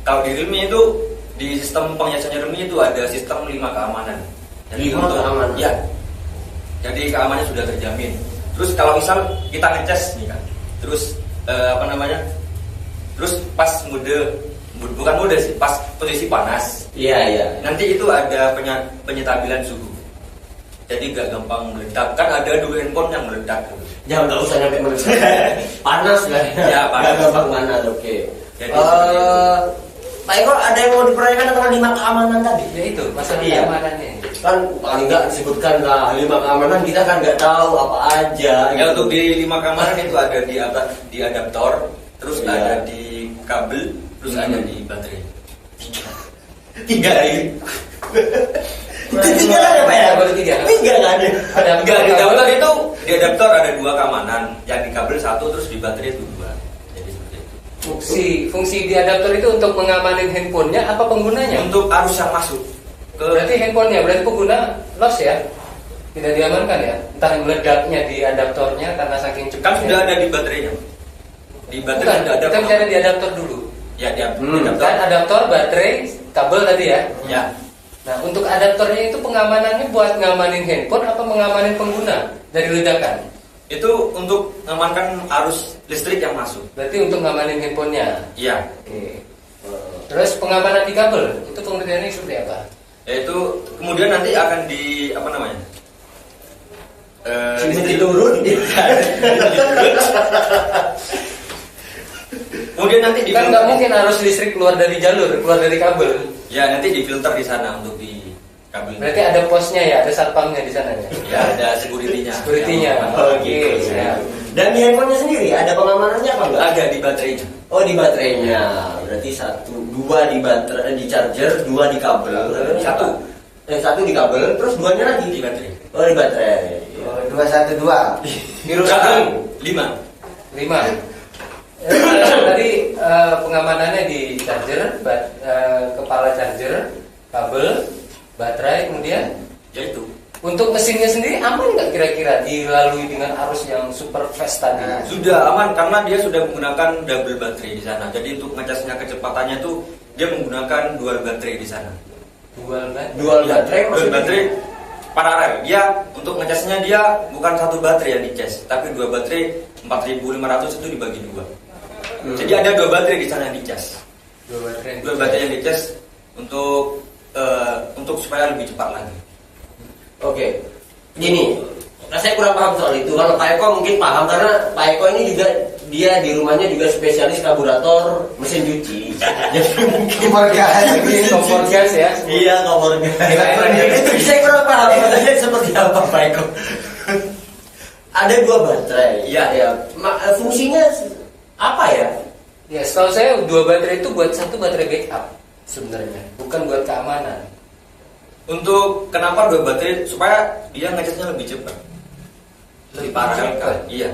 H: Kalau di Realme itu di sistem pengecasannya Realme itu ada sistem 5 keamanan. Jadi
A: 5 keamanan?
H: Ya. Jadi keamanannya sudah terjamin. Terus kalau misal kita ngecas nih kan, terus terus pas bukan mode sih, pas posisi panas.
A: Iya.
H: Nanti itu ada penyetabilan suhu. Jadi gak gampang meledak. Kan ada dua handphone yang meledak.
A: Jangan nggak usah nyampe meledak. Panas lah.
H: Ya, panas.
A: Nggak gampang panas. Oke.
H: Jadi
A: Pak Eko ada yang mau dipertanyakan tentang 5 keamanan tadi?
B: Ya itu masalah
A: Iya.
B: keamanannya.
A: Kan paling nggak disebutkan lah 5 keamanan kita kan nggak tahu apa aja.
H: ya untuk di 5 keamanan itu ada di adaptor, terus
A: Iya.
H: ada di kabel, terus ada di baterai.
A: 3 ini. Itu 3 kan ya Pak ya?
B: Baru 3.
A: 3 nggak ada.
H: Enggak, di adaptor itu di adaptor ada 2 keamanan, yang di kabel 1, terus di baterai itu 2. Jadi seperti itu.
B: Fungsi di adaptor itu untuk mengamanin handphonenya apa penggunanya?
H: Untuk arus yang masuk ke
B: Berarti handphonenya, berarti pengguna loss ya? Tidak diamankan ya? Entah meledaknya di adaptornya karena saking
H: kan
B: cepatnya.
H: sudah ada di baterainya. Di baterai
B: Bukan,
H: sudah ada.
B: kita bicara di adaptor dulu.
H: Ya, di
B: Kan
H: adaptor.
B: adaptor, baterai, kabel tadi ya.
H: Ya.
B: Nah, untuk adaptornya itu pengamanannya buat ngamanin handphone apa mengamanin pengguna dari ledakan?
H: Itu untuk mengamankan arus listrik yang masuk.
B: Berarti untuk ngamanin handphonenya.
H: Iya.
B: Oke. Terus pengamanan di kabel itu pengertiannya seperti apa?
H: Yaitu kemudian nanti akan di apa namanya?
A: Diturun.
H: Kemudian nanti di
B: Kan nggak mungkin arus listrik keluar dari jalur, keluar dari kabel.
H: Ya, nanti difilter di sana untuk di kabel.
B: Berarti ada posnya ya, ada satpamnya di sana ya.
H: Ya, ada security-nya.
B: Security-nya.
A: Oh gitu.
B: Ya.
A: Dan di handphonenya sendiri ada pengamanannya apa enggak?
H: Ada di baterainya.
A: Oh di baterainya. Berarti 2 di baterai di charger, 2 di kabel.
H: Satu.
A: 1 di kabel, terus 2-nya lagi
H: Di baterai.
A: Oh di baterai.
C: 212.
B: Biru
H: Satu. 5.
B: 5. Tadi pengamanannya di charger, kepala charger, kabel, baterai, kemudian
H: Ya itu.
B: untuk mesinnya sendiri aman nggak kira-kira dilalui dengan arus yang super fast tadi?
H: Sudah aman karena dia sudah menggunakan double baterai di sana. Jadi untuk ngecasnya kecepatannya itu dia menggunakan dual baterai di sana.
B: Dual baterai.
G: Dual
H: Ya,
G: baterai
H: dual
G: maksudnya?
H: baterai paralel. Dia untuk ngecasnya dia bukan satu baterai yang dicas, tapi dua baterai 4500 itu dibagi dua. Jadi ada dua baterai di sana yang dicas.
B: Dua baterai.
H: Dua baterai yang dicas untuk supaya lebih cepat lagi.
A: Oke, gini, saya kurang paham soal itu. Kalau Pak Eko mungkin paham karena Pak Eko ini juga dia di rumahnya juga spesialis karburator mesin cuci. Jadi mungkin
G: Kompor gas.
B: Kompor gas ya.
A: iya kompor gas. Itu saya kurang paham. Maksudnya seperti apa Pak Eko? Ada dua baterai.
H: Iya.
A: Ya. Fungsinya apa ya?
B: Ya, setahu saya dua baterai itu buat satu baterai backup sebenarnya, bukan buat keamanan.
H: Untuk kenapa dua baterai supaya dia ngecasnya lebih cepat.
B: Lebih
H: Paralel
B: cepat.
H: kan? Iya.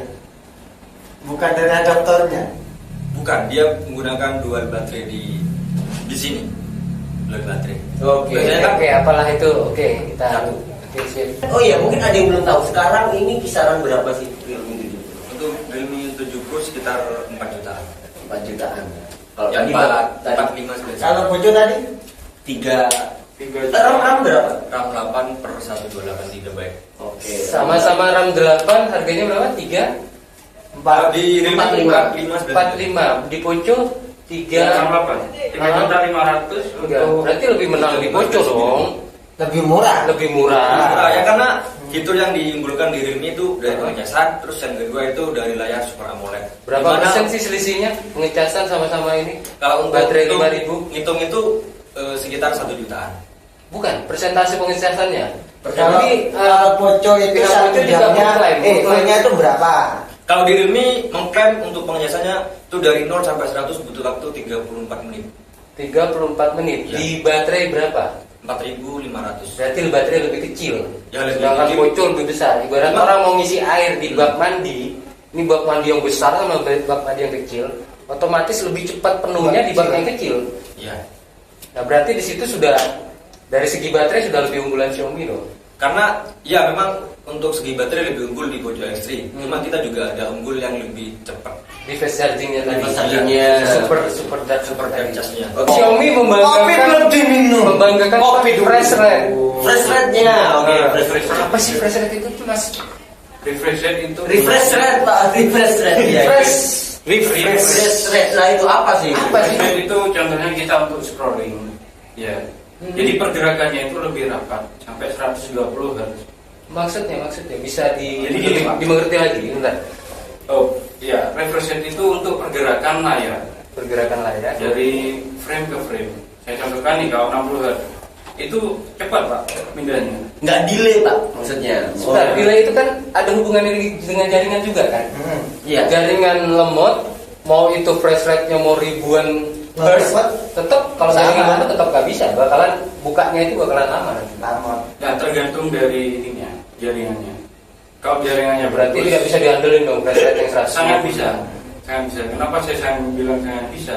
G: Bukan dari adaptornya.
H: Bukan, dia menggunakan dual baterai di sini. Dual baterai.
B: Oke,
H: Biasanya kan-
B: oke, apalah itu? Oke, kita
H: Satu.
B: oke, siap.
A: Oh iya, mungkin ada yang belum tahu. Sekarang ini kisaran berapa sih Realme 7 Pro?
H: Untuk Realme 7 Pro sekitar 4 jutaan.
A: 4 jutaan. Kalau
H: Yang
A: tadi
H: 45 sudah.
G: Kalau Bojo tadi
A: 3
I: 3
A: RAM berapa?
H: RAM 8 per 128 GB.
A: Oke.
B: Sama-sama RAM 8 harganya berapa? 3?
H: Di Realme
B: 45 di Poco 3
I: 3.500
B: enggak,
I: untuk
B: berarti lebih menang di Poco dong.
G: lebih murah.
B: Lebih murah.
H: Murah ya karena fitur yang diunggulkan di Realme itu dari pengecasan, terus yang kedua itu dari layar Super AMOLED.
B: Berapa
H: Dimana
B: persen sih selisihnya pengecasan sama-sama ini?
H: Kalau untuk
B: baterai
H: hitung-
B: 5000?
H: Ngitung itu sekitar 1 jutaan.
B: Bukan, persentase pengecasannya.
G: Kalau
B: Jadi
G: Bojo itu
B: Pina
G: satu
B: Bojo juga
G: jamnya,
B: mengklaim.
G: nya itu berapa?
H: Kalau di Realme mengklaim untuk pengecasannya itu dari 0 sampai 100 butuh waktu 34 menit.
B: 34 menit.
H: Ya.
B: Di baterai berapa?
H: 4.500.
B: Berarti baterai lebih kecil.
H: Ya, lebih
B: Sedangkan
H: kecil.
B: Poco lebih besar. Ibarat
H: Cuma-
B: orang mau ngisi air di bak mandi, ini bak mandi yang besar sama bak mandi yang kecil, otomatis lebih cepat penuhnya di bak yang kecil.
H: Ya.
B: Nah, berarti di situ sudah dari segi baterai sudah lebih unggulan Xiaomi dong.
H: Karena ya memang untuk segi baterai lebih unggul di Poco X3. Cuma kita juga ada unggul yang lebih cepat.
B: Di fast chargingnya tadi.
A: Fast chargingnya.
B: super dark tadi.
H: charge-nya.
B: Xiaomi
G: Kopi
B: membanggakan
G: belum diminum.
B: membanggakan
G: Kopi dulu.
B: fresh rate.
A: Fresh rate-nya. Oke, fresh rate.
B: Apa sih fresh rate itu tuh, Mas?
I: refresh rate itu
A: Refresh rate, Pak. Refresh rate. Iya. Refresh rate. Nah, itu apa sih?
B: Apa sih?
I: refresh rate itu contohnya kita untuk scrolling ya. Jadi pergerakannya itu lebih rapat sampai 120 Hz.
B: Maksudnya bisa
I: Jadi gini, Pak.
B: dimengerti lagi, bentar.
I: Oh, iya, refresh rate itu untuk pergerakan layar
B: Pergerakan layar.
I: dari frame ke frame. Saya contohkan nih kalau 60 Hz. Itu cepat, Pak, pindahnya.
A: Nggak delay, Pak, maksudnya.
B: Sebentar, delay itu kan ada hubungannya dengan jaringan juga kan?
A: Iya.
B: Jaringan lemot, mau itu fresh rate-nya mau ribuan hertz, tetap kalau
G: Sama.
B: jaringan lemot tetap nggak bisa. Bakalan bukanya itu bakalan lama.
G: Lama.
I: Nah, tergantung dari ininya, jaringannya. Kalau jaringannya
B: Berarti
I: bagus,
B: tidak bisa diandelin dong fresh rate yang 100.
I: sangat bisa. Sangat bisa. Kenapa saya bilang sangat bisa?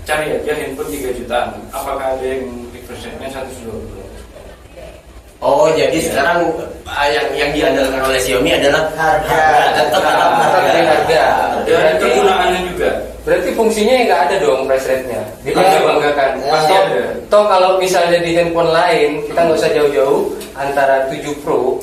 I: Cari aja handphone 3 jutaan. Apakah ada yang refresh rate-nya 120?
A: Oh, jadi sekarang yang diandalkan oleh Xiaomi adalah
G: Harga.
A: Tetap
B: harga.
I: Dan kegunaannya juga.
B: Berarti fungsinya nggak ada dong fresh rate-nya. Dibangga-banggakan.
I: Pasti ada.
B: Toh kalau misalnya di handphone lain, kita nggak usah jauh-jauh antara 7 Pro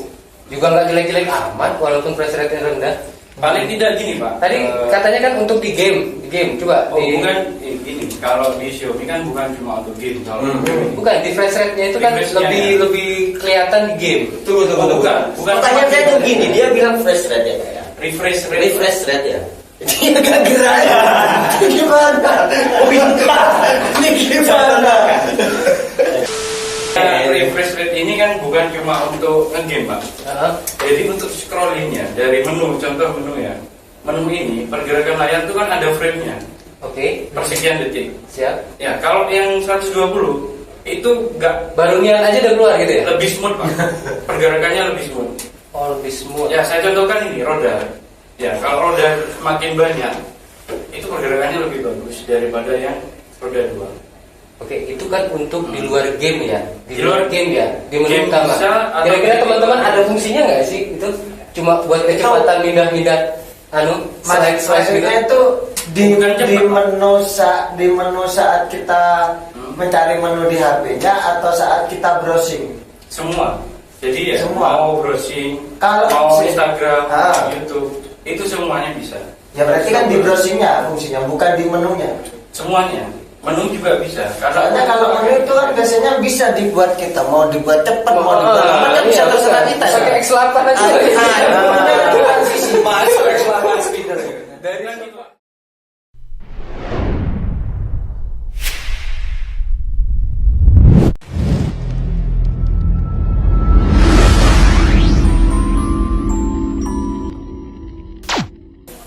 B: juga nggak jelek-jelek amat walaupun fresh rate-nya rendah.
I: Paling tidak gini, Pak.
B: Tadi katanya kan untuk di game coba
I: Oh, bukan gini. Kalau di Xiaomi kan bukan cuma untuk game. Kalau
B: bukan di fresh rate-nya itu kan
I: Di fresh-nya,
B: lebih kelihatan di game.
A: Tunggu.
I: bukan.
A: Pertanyaan saya tuh gini, dia bilang fresh rate ya, kayak.
I: refresh rate.
A: Refresh rate ya. Dia agak gerak ya. Gimana? Ini gimana?
I: Refresh rate ini kan bukan cuma untuk nge-game, Pak. Jadi untuk scrollingnya dari menu, contoh menu ya. Menu ini pergerakan layar itu kan ada frame-nya
B: Oke,
I: persekian detik.
B: siap.
I: Ya kalau yang 120 itu nggak
B: Baru niat aja udah keluar gitu ya?
I: lebih smooth, Pak. Pergerakannya lebih smooth.
B: Oh, lebih smooth.
I: Ya saya contohkan ini roda. Ya kalau roda semakin banyak itu pergerakannya lebih bagus daripada yang roda 2.
B: Oke, itu kan untuk di luar game ya.
I: Di luar
B: game ya. Di menu
I: game
B: utama.
I: bisa, atau
B: Kira-kira
I: di-
B: teman-teman ada fungsinya nggak sih? Itu cuma buat kecepatan mindah-mindah slide
C: Maksudnya
B: gitu.
C: itu di
I: Bukan cepat.
C: di menu saat kita mencari menu di HP-nya atau saat kita browsing.
I: Semua. Jadi ya
C: Semua.
I: mau browsing,
C: Kalau
I: mau
C: si-
I: Instagram,
C: Ah.
I: YouTube, itu semuanya bisa.
C: Ya berarti kan di browsingnya fungsinya, bukan di menunya.
I: Semuanya. Menu juga bisa.
C: Soalnya kalau menu itu kan biasanya bisa dibuat kita mau dibuat cepat, mau dibuat
B: Ah,
C: lambat, kan bisa
B: iya,
C: terserah
B: betul.
C: kita.
B: Pakai X8 aja.
C: Masuk
I: X8 speeder. Dari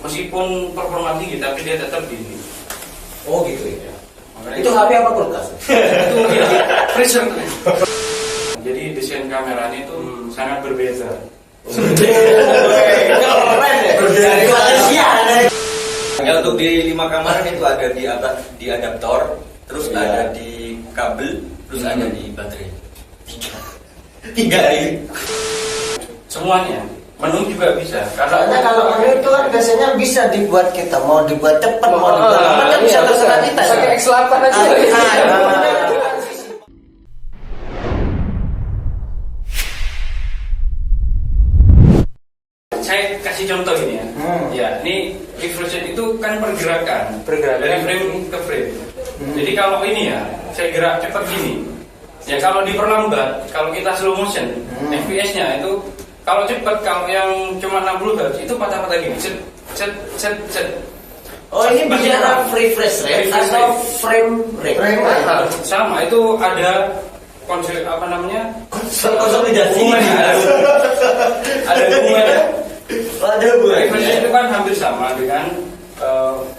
I: meskipun performa tinggi tapi dia tetap gini.
A: Oh gitu ya.
I: Makanya
A: Itu HP apa kulkas?
I: itu ya, freezer. Jadi desain kameranya itu sangat berbeda.
C: Dari Malaysia.
H: Ya untuk di 5 kamar itu ada di adaptor, terus ada di kabel, terus ada di baterai. Tiga ini.
I: Semuanya. Menu juga bisa.
C: Soalnya kalau menu itu kan biasanya bisa dibuat kita mau dibuat cepat, mau dibuat lambat, kan bisa
B: Iya,
C: terserah
B: betul.
C: kita.
B: Pakai X8 aja.
I: Saya kasih contoh ini ya. Ya, ini refresh rate itu kan pergerakan dari frame ke frame. Jadi kalau ini ya, saya gerak cepat gini. Ya kalau diperlambat, kalau kita slow motion, FPS-nya itu kalau cepat, kalau yang cuma 60 Hz itu patah-patah gini. Set set set set.
A: Oh ini bicara refresh rate
I: Refresh
A: atau
I: rate.
A: frame rate?
I: Sama itu ada konsep apa namanya?
A: Konsolidasi.
I: Hubungannya ada hubungannya.
A: Ada hubungannya.
I: Refresh rate itu kan hampir sama dengan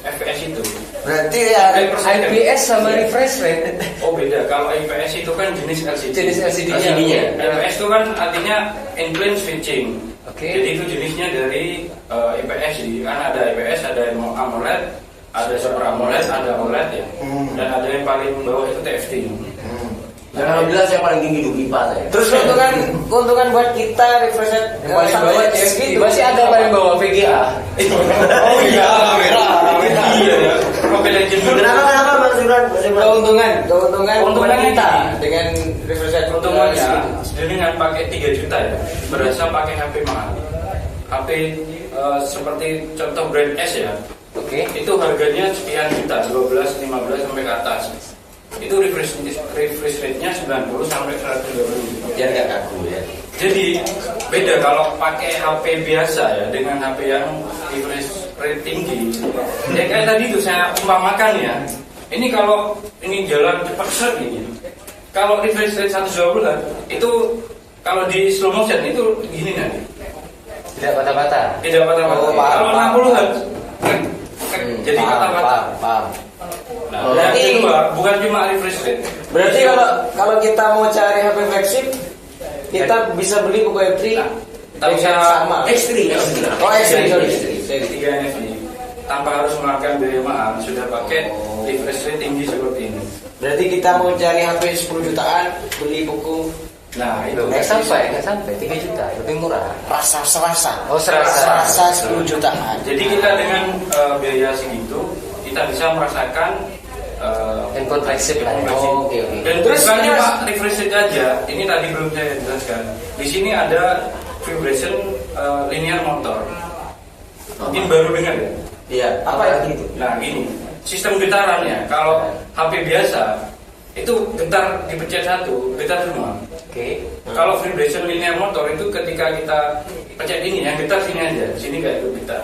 I: FPS itu.
C: Berarti ya
B: IPS sama refresh rate.
I: Oh beda, kalau IPS itu kan jenis LCD.
B: Jenis LCD-nya.
I: IPS itu kan artinya in-plane switching.
B: Oke.
I: Jadi itu jenisnya dari IPS. Jadi kan ada IPS, ada yang AMOLED, ada Super AMOLED, ada OLED ya. Dan ada yang paling bawah itu TFT.
A: Dan alhamdulillah saya paling tinggi 25 saya.
C: terus keuntungan buat kita refresh rate
B: Yang paling
C: sampai
B: bawah
C: segitu.
B: masih ada yang paling bawah VGA.
I: Oh iya, kamera. Iya ya. Mobile Legends.
C: Kenapa Mas Imran?
B: Keuntungan
I: Keuntungannya
B: kita
I: gini.
B: dengan refresh rate
I: Keuntungannya dengan pakai 3 juta ya, berasa pakai HP mahal. HP seperti contoh brand S ya.
B: Oke.
I: Itu harganya sekian juta, 12, 15 sampai ke atas. Itu refresh rate-nya 90 sampai 120.
A: Biar nggak kaku ya.
I: Jadi beda kalau pakai HP biasa ya dengan HP yang refresh rate tinggi. Ya kayak tadi itu saya umpamakan ya. Ini kalau ini jalan cepat set gini. Kalau refresh rate 120 lah, itu kalau di slow motion itu gini nanti.
B: Tidak patah-patah.
I: Tidak patah-patah.
B: Oh, paham,
I: Kalau
B: paham.
I: 60 kan jadi patah-patah.
B: Paham.
I: Nah,
C: Berarti-
I: yang kedua bukan cuma refresh rate.
C: Berarti kalau kita mau cari HP flagship, kita bisa beli Poco F3
I: Tak usah
C: sama.
A: X3.
C: Oh, X3, sorry.
I: Saya 3 NFC tanpa harus mengeluarkan biaya mahal sudah pakai refresh rate tinggi seperti ini.
C: Berarti kita mau cari HP 10 jutaan, beli Poco
I: Nah itu
B: Nggak sampai 3 juta, lebih murah.
C: rasa-serasa.
B: Oh, serasa.
C: Rasa 10 jutaan.
I: Jadi kita dengan biaya segitu kita bisa merasakan
B: Handphone flagship lah.
I: flagship.
B: Oh, oke.
I: Dan
C: Terus
I: bukan
C: ini,
I: cuma
C: Mas,
I: refresh rate aja. Ini tadi belum saya jelaskan. Di sini ada vibration linear motor. Mungkin baru dengar ya.
A: Iya. Apa itu?
I: Nah gini, sistem getarannya kalau HP biasa itu getar dipencet satu, getar semua.
B: Oke.
I: Kalau vibration linear motor itu ketika kita pencet ini, yang getar sini aja, sini nggak ikut getar.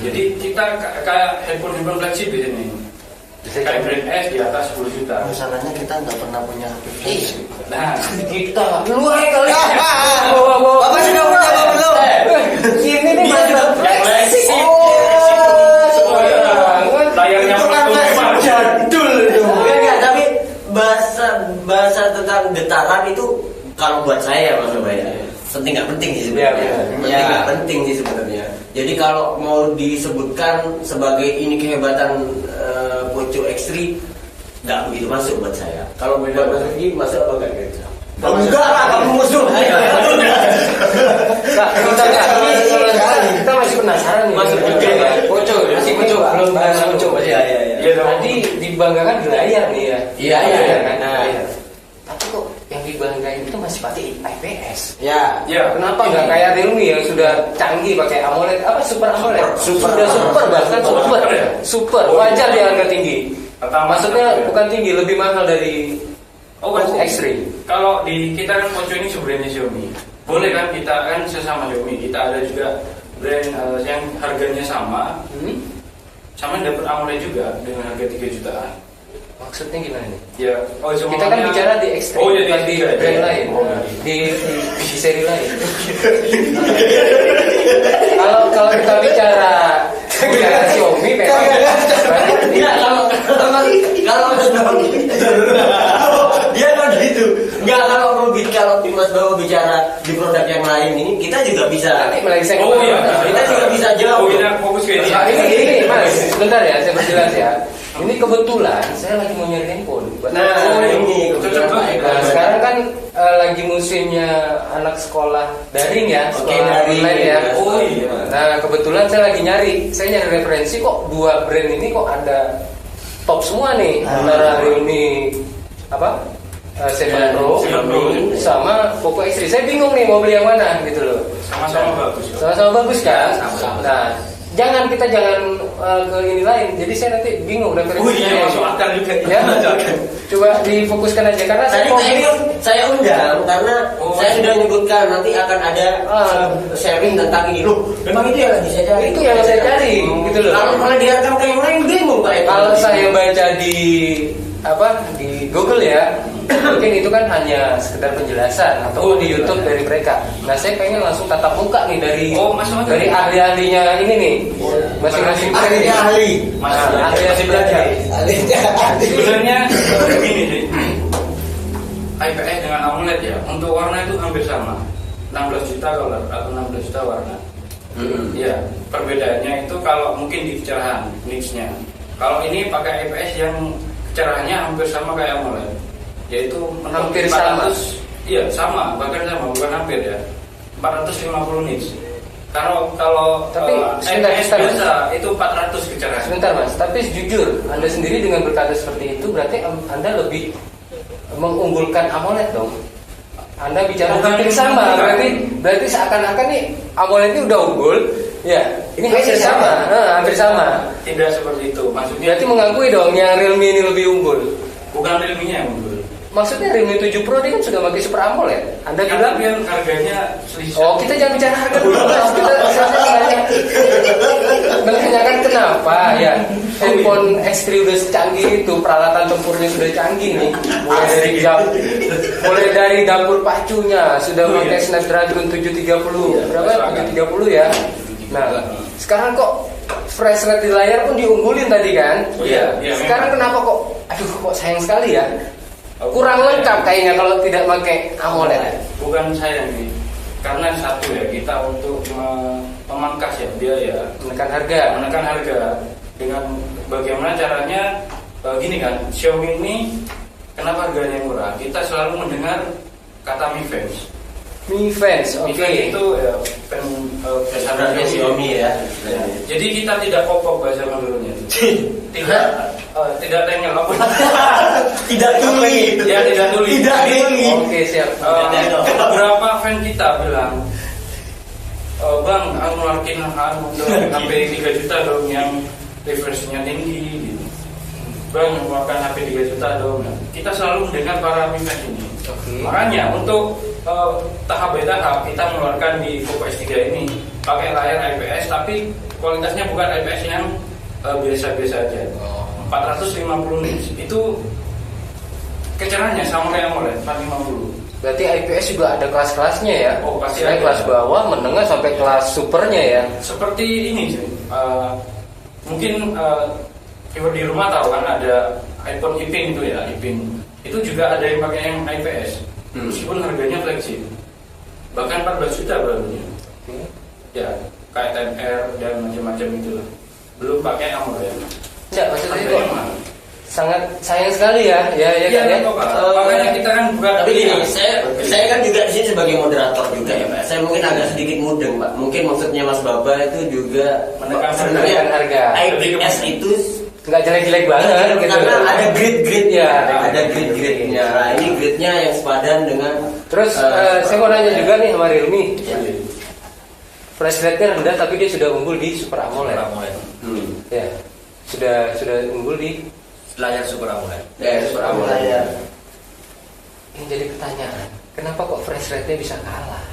I: Jadi kita kayak handphone flagship di sini. Kayak brand S di atas 10 juta.
C: Masalahnya kita nggak pernah punya HP flagship.
I: Nah,
B: Kita lu aja kali.
C: Bapak sudah punya apa belum?
B: Ini nih masih flagship.
I: oh ya, layarnya
C: Itu kan flagship jadul itu.
A: Enggak, tapi bahasa tentang getaran itu kalau buat saya Mas Ubay ya, penting nggak penting sih sebenarnya.
B: Iya,
A: Penting nggak penting sih sebenarnya.
E: Jadi kalau mau disebutkan sebagai ini kehebatan Poco X3, nggak begitu masuk buat saya. Kalau buat Mas Rifki masuk apa enggak kira-kira? Enggak lah, kamu musuh.
B: Kita masih penasaran nih.
E: Masuk juga ya.
B: Poco, masih Poco, belum bahas Poco.
E: Iya.
B: Tadi dibanggakan di layar nih ya.
E: Iya.
B: Nah, tapi kok yang dibanggain itu masih pakai IPS.
E: Ya.
B: Kenapa nggak kayak Realme yang sudah canggih pakai AMOLED? Apa Super AMOLED? Sudah super bahkan super. Wajar dia harga tinggi. Maksudnya bukan tinggi, lebih mahal dari X3.
I: Kalau di kita kan Poco ini sebenarnya Xiaomi. Boleh kan kita kan sesama Xiaomi, kita ada juga brand yang harganya sama. Sama dapat AMOLED juga dengan harga 3 jutaan.
B: Maksudnya gimana nih?
I: Ya,
B: Kita kan bicara di X3, bukan di brand lain, di seri lain. Kalau kita bicara Xiaomi, memang
E: Dia kan gitu. Enggak, kalau Mas Bawo bicara di produk yang lain ini, kita juga bisa. Kita juga bisa jawab.
I: Kita fokus ke ini.
B: Ini Mas, sebentar ya, saya perjelas ya. Ini kebetulan saya lagi mau nyari handphone.
E: Ini
I: cocok banget.
B: Nah, sekarang kan lagi musimnya anak sekolah daring ya, sekolah online ya. Nah, kebetulan saya lagi nyari referensi kok dua brand ini kok ada top semua nih, antara Realme 7 Pro sama Poco X3. Saya bingung nih mau beli yang mana gitu loh.
I: Sama-sama bagus.
B: Sama-sama bagus kan? Nah, kita jangan ke ini lain. Jadi saya nanti bingung referensinya.
I: Masuk akal juga.
B: Ya, coba difokuskan aja karena
E: saya undang karena saya sudah menyebutkan nanti akan ada sharing tentang ini. Loh, memang itu yang lagi saya cari.
B: Itu yang saya cari, gitu loh.
E: Kalau malah diarahkan ke yang lain bingung Pak.
B: Kalau saya baca di Google ya, mungkin itu kan hanya sekedar penjelasan atau di YouTube dari mereka. Nah, saya pengen langsung tatap muka nih dari ahli-ahlinya ini nih, masing-masing
E: ahli.
B: Ahli belajar.
I: Sebenarnya begini sih, IPS dengan AMOLED ya, untuk warna itu hampir sama, 16 juta color atau 16 juta warna. Ya, perbedaannya itu kalau mungkin di kecerahan nitsnya. Kalau ini pakai IPS yang kecerahannya hampir sama kayak AMOLED, yaitu
B: hampir sama.
I: Iya, sama, bahkan sama, bukan hampir ya. 450 nits. Kalau
B: tapi
I: IPS biasa itu 400 kecerahan.
B: Sebentar Mas, tapi jujur Anda sendiri dengan berkata seperti itu berarti Anda lebih mengunggulkan AMOLED dong. Anda bicara hampir sama, berarti seakan-akan nih AMOLED ini udah unggul. Ya, ini hampir sama. Hampir sama.
I: Tidak seperti itu. Maksudnya
B: berarti mengakui dong yang Realme ini lebih unggul.
I: Bukan Realme-nya yang unggul.
B: Maksudnya Realme 7 Pro ini kan sudah pakai Super AMOLED. Anda bilang
I: yang harganya selisih.
B: Kita jangan bicara harga dulu Mas. Kita menanyakan kenapa ya handphone X3 udah secanggih itu, peralatan tempurnya sudah canggih nih. Mulai dari dapur pacunya sudah pakai Snapdragon 730. Berapa? 730 ya. Nah, sekarang kok fresh rate di layar pun diunggulin tadi kan?
I: Iya.
B: Sekarang kenapa kok sayang sekali ya? Kurang lengkap kayaknya kalau tidak pakai AMOLED.
I: Bukan sayang nih. Karena satu ya, kita untuk memangkas ya biaya,
B: menekan harga
I: dengan bagaimana caranya. Gini kan, Xiaomi ini kenapa harganya murah? Kita selalu mendengar kata Mi Fans.
B: Mi Fans, oke.
I: Itu ya
E: Dasarnya Xiaomi ya.
I: Jadi kita tidak kopok bahasa Maduranya. Tidak tengel apa?
E: Tidak tuli.
I: Ya tidak tuli.
B: Oke, siap.
I: Beberapa fan kita bilang, Bang, aku ngeluarin HP 3 juta dong yang refresh-nya tinggi. Gitu. Bang, mengeluarkan HP 3 juta dong. Kita selalu mendengar para Mi Fans ini. Makanya untuk tahap by tahap kita mengeluarkan di Poco X3 ini pakai layar IPS tapi kualitasnya bukan IPS yang biasa-biasa aja. 450 nits itu kecerahannya sama kayak AMOLED 450.
B: Berarti IPS juga ada kelas-kelasnya ya?
I: Pasti
B: ada. Kelas bawah, menengah sampai kelas supernya ya?
I: Seperti ini sih. Mungkin viewer di rumah tahu kan ada iPhone Ipin itu ya, Ipin. Itu juga ada yang pakai yang IPS. Meskipun harganya flagship. Bahkan 14 juta barunya. Ya, kayak 10R dan macam-macam itu lah. Belum pakai AMOLED.
B: Enggak, maksudnya kok sangat sayang sekali ya, ya kan ya.
I: Makanya kita kan bukan.
E: Tapi gini, saya kan juga di sini sebagai moderator juga ya Pak. Saya mungkin agak sedikit mudeng Pak. Mungkin maksudnya Mas Baba itu juga
B: menekan harga.
E: IPS itu
B: nggak jelek-jelek banget gitu.
E: Karena ada grade-grade-nya, ada
B: Iya.
E: grade-grade-nya. Nah, ini grade-nya yang sepadan dengan.
B: Terus saya mau nanya juga nih sama Realme. Flash rate-nya rendah tapi dia sudah unggul di Super AMOLED. Ya. Sudah unggul di
H: layar Super AMOLED.
E: Ya, Super AMOLED. Ya.
B: Yang jadi pertanyaan, kenapa kok flash rate-nya bisa kalah?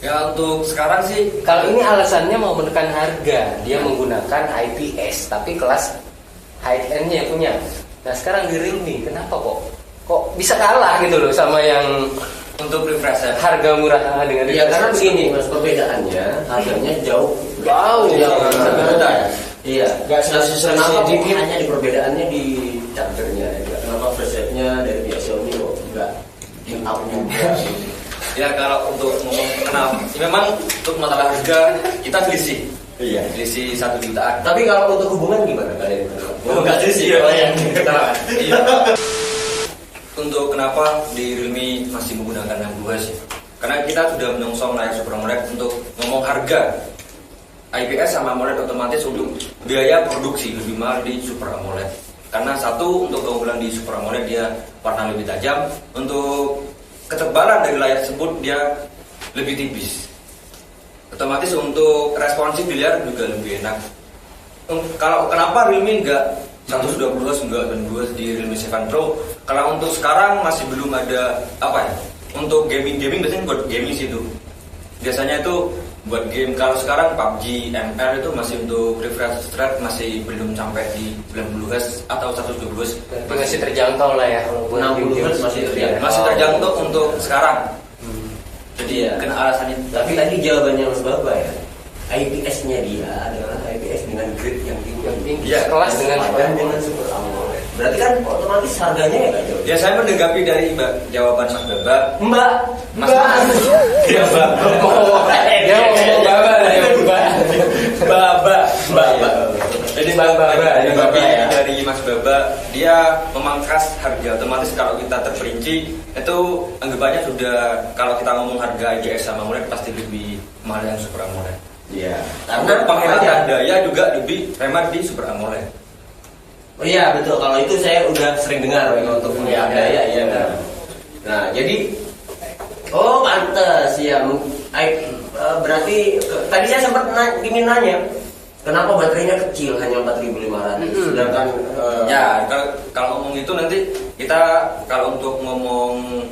H: Ya untuk sekarang sih
B: Kalau ini alasannya mau menekan harga, dia menggunakan IPS tapi kelas high end-nya yang punya. Nah sekarang di Realme, kenapa kok bisa kalah gitu loh sama yang
H: untuk refresh rate.
B: harga murah dengan
E: Ya karena begini Mas, perbedaannya harganya jauh.
B: Wow,
E: Berbeda. Iya. Gak kenapa kok hanya di perbedaannya di chargernya? Kenapa flash rate-nya dari pihak Xiaomi kok enggak up juga?
H: Ya kalau untuk ngomong kenapa, ya memang untuk masalah harga kita selisih.
E: Iya.
H: Selisih 1 jutaan.
E: Tapi kalau untuk hubungan gimana kalian?
H: Enggak selisih.
E: Iya.
H: Iya. Untuk kenapa di Realme masih menggunakan yang 2 sih? Karena kita sudah menyongsong layar Super AMOLED untuk ngomong harga. IPS sama AMOLED otomatis untuk biaya produksi lebih mahal di Super AMOLED. Karena satu untuk keunggulan di Super AMOLED dia warna lebih tajam, untuk ketebalan dari layar tersebut dia lebih tipis. Otomatis untuk responsif di layar juga lebih enak. Kalau kenapa Realme enggak 120 Hz enggak dan 2 di Realme 7 Pro? Kalau untuk sekarang masih belum ada apa ya? Untuk gaming biasanya buat gaming sih itu. Biasanya itu buat game. Kalau sekarang PUBG, ML itu masih untuk refresh rate masih belum sampai di 90 Hz atau 120 Hz.
B: masih terjangkau lah ya kalau buat
E: 60 Hz masih terjangkau.
H: Masih terjangkau untuk sekarang. Jadi
E: Iya.
H: kena alasannya.
E: Tapi tadi jawabannya Mas Baba ya. IPS-nya dia adalah IPS dengan grade yang tinggi.
H: Iya,
B: kelas dengan
E: Super AMOLED. Berarti kan otomatis harganya ya nggak jauh.
H: Ya saya menanggapi dari jawaban Mas Baba.
E: Mbak.
H: Ya Mbak.
B: dia ngomong Baba lah ya
H: Baba. Jadi
B: Baba
H: ya. Dari Mas Baba dia memangkas harga. Otomatis kalau kita terperinci itu anggapannya sudah kalau kita ngomong harga IPS sama AMOLED pasti lebih mahal yang Super AMOLED.
E: Iya.
H: Karena penghematan daya juga lebih hemat di Super AMOLED.
E: Oh iya betul, kalau itu saya udah sering dengar ya, untuk penghematan daya ya. Nah jadi, oh pantes ya. Berarti tadi saya sempat ingin nanya, kenapa baterainya kecil hanya 4.500? Sedangkan
H: Ya kalau ngomong itu nanti kita kalau untuk ngomong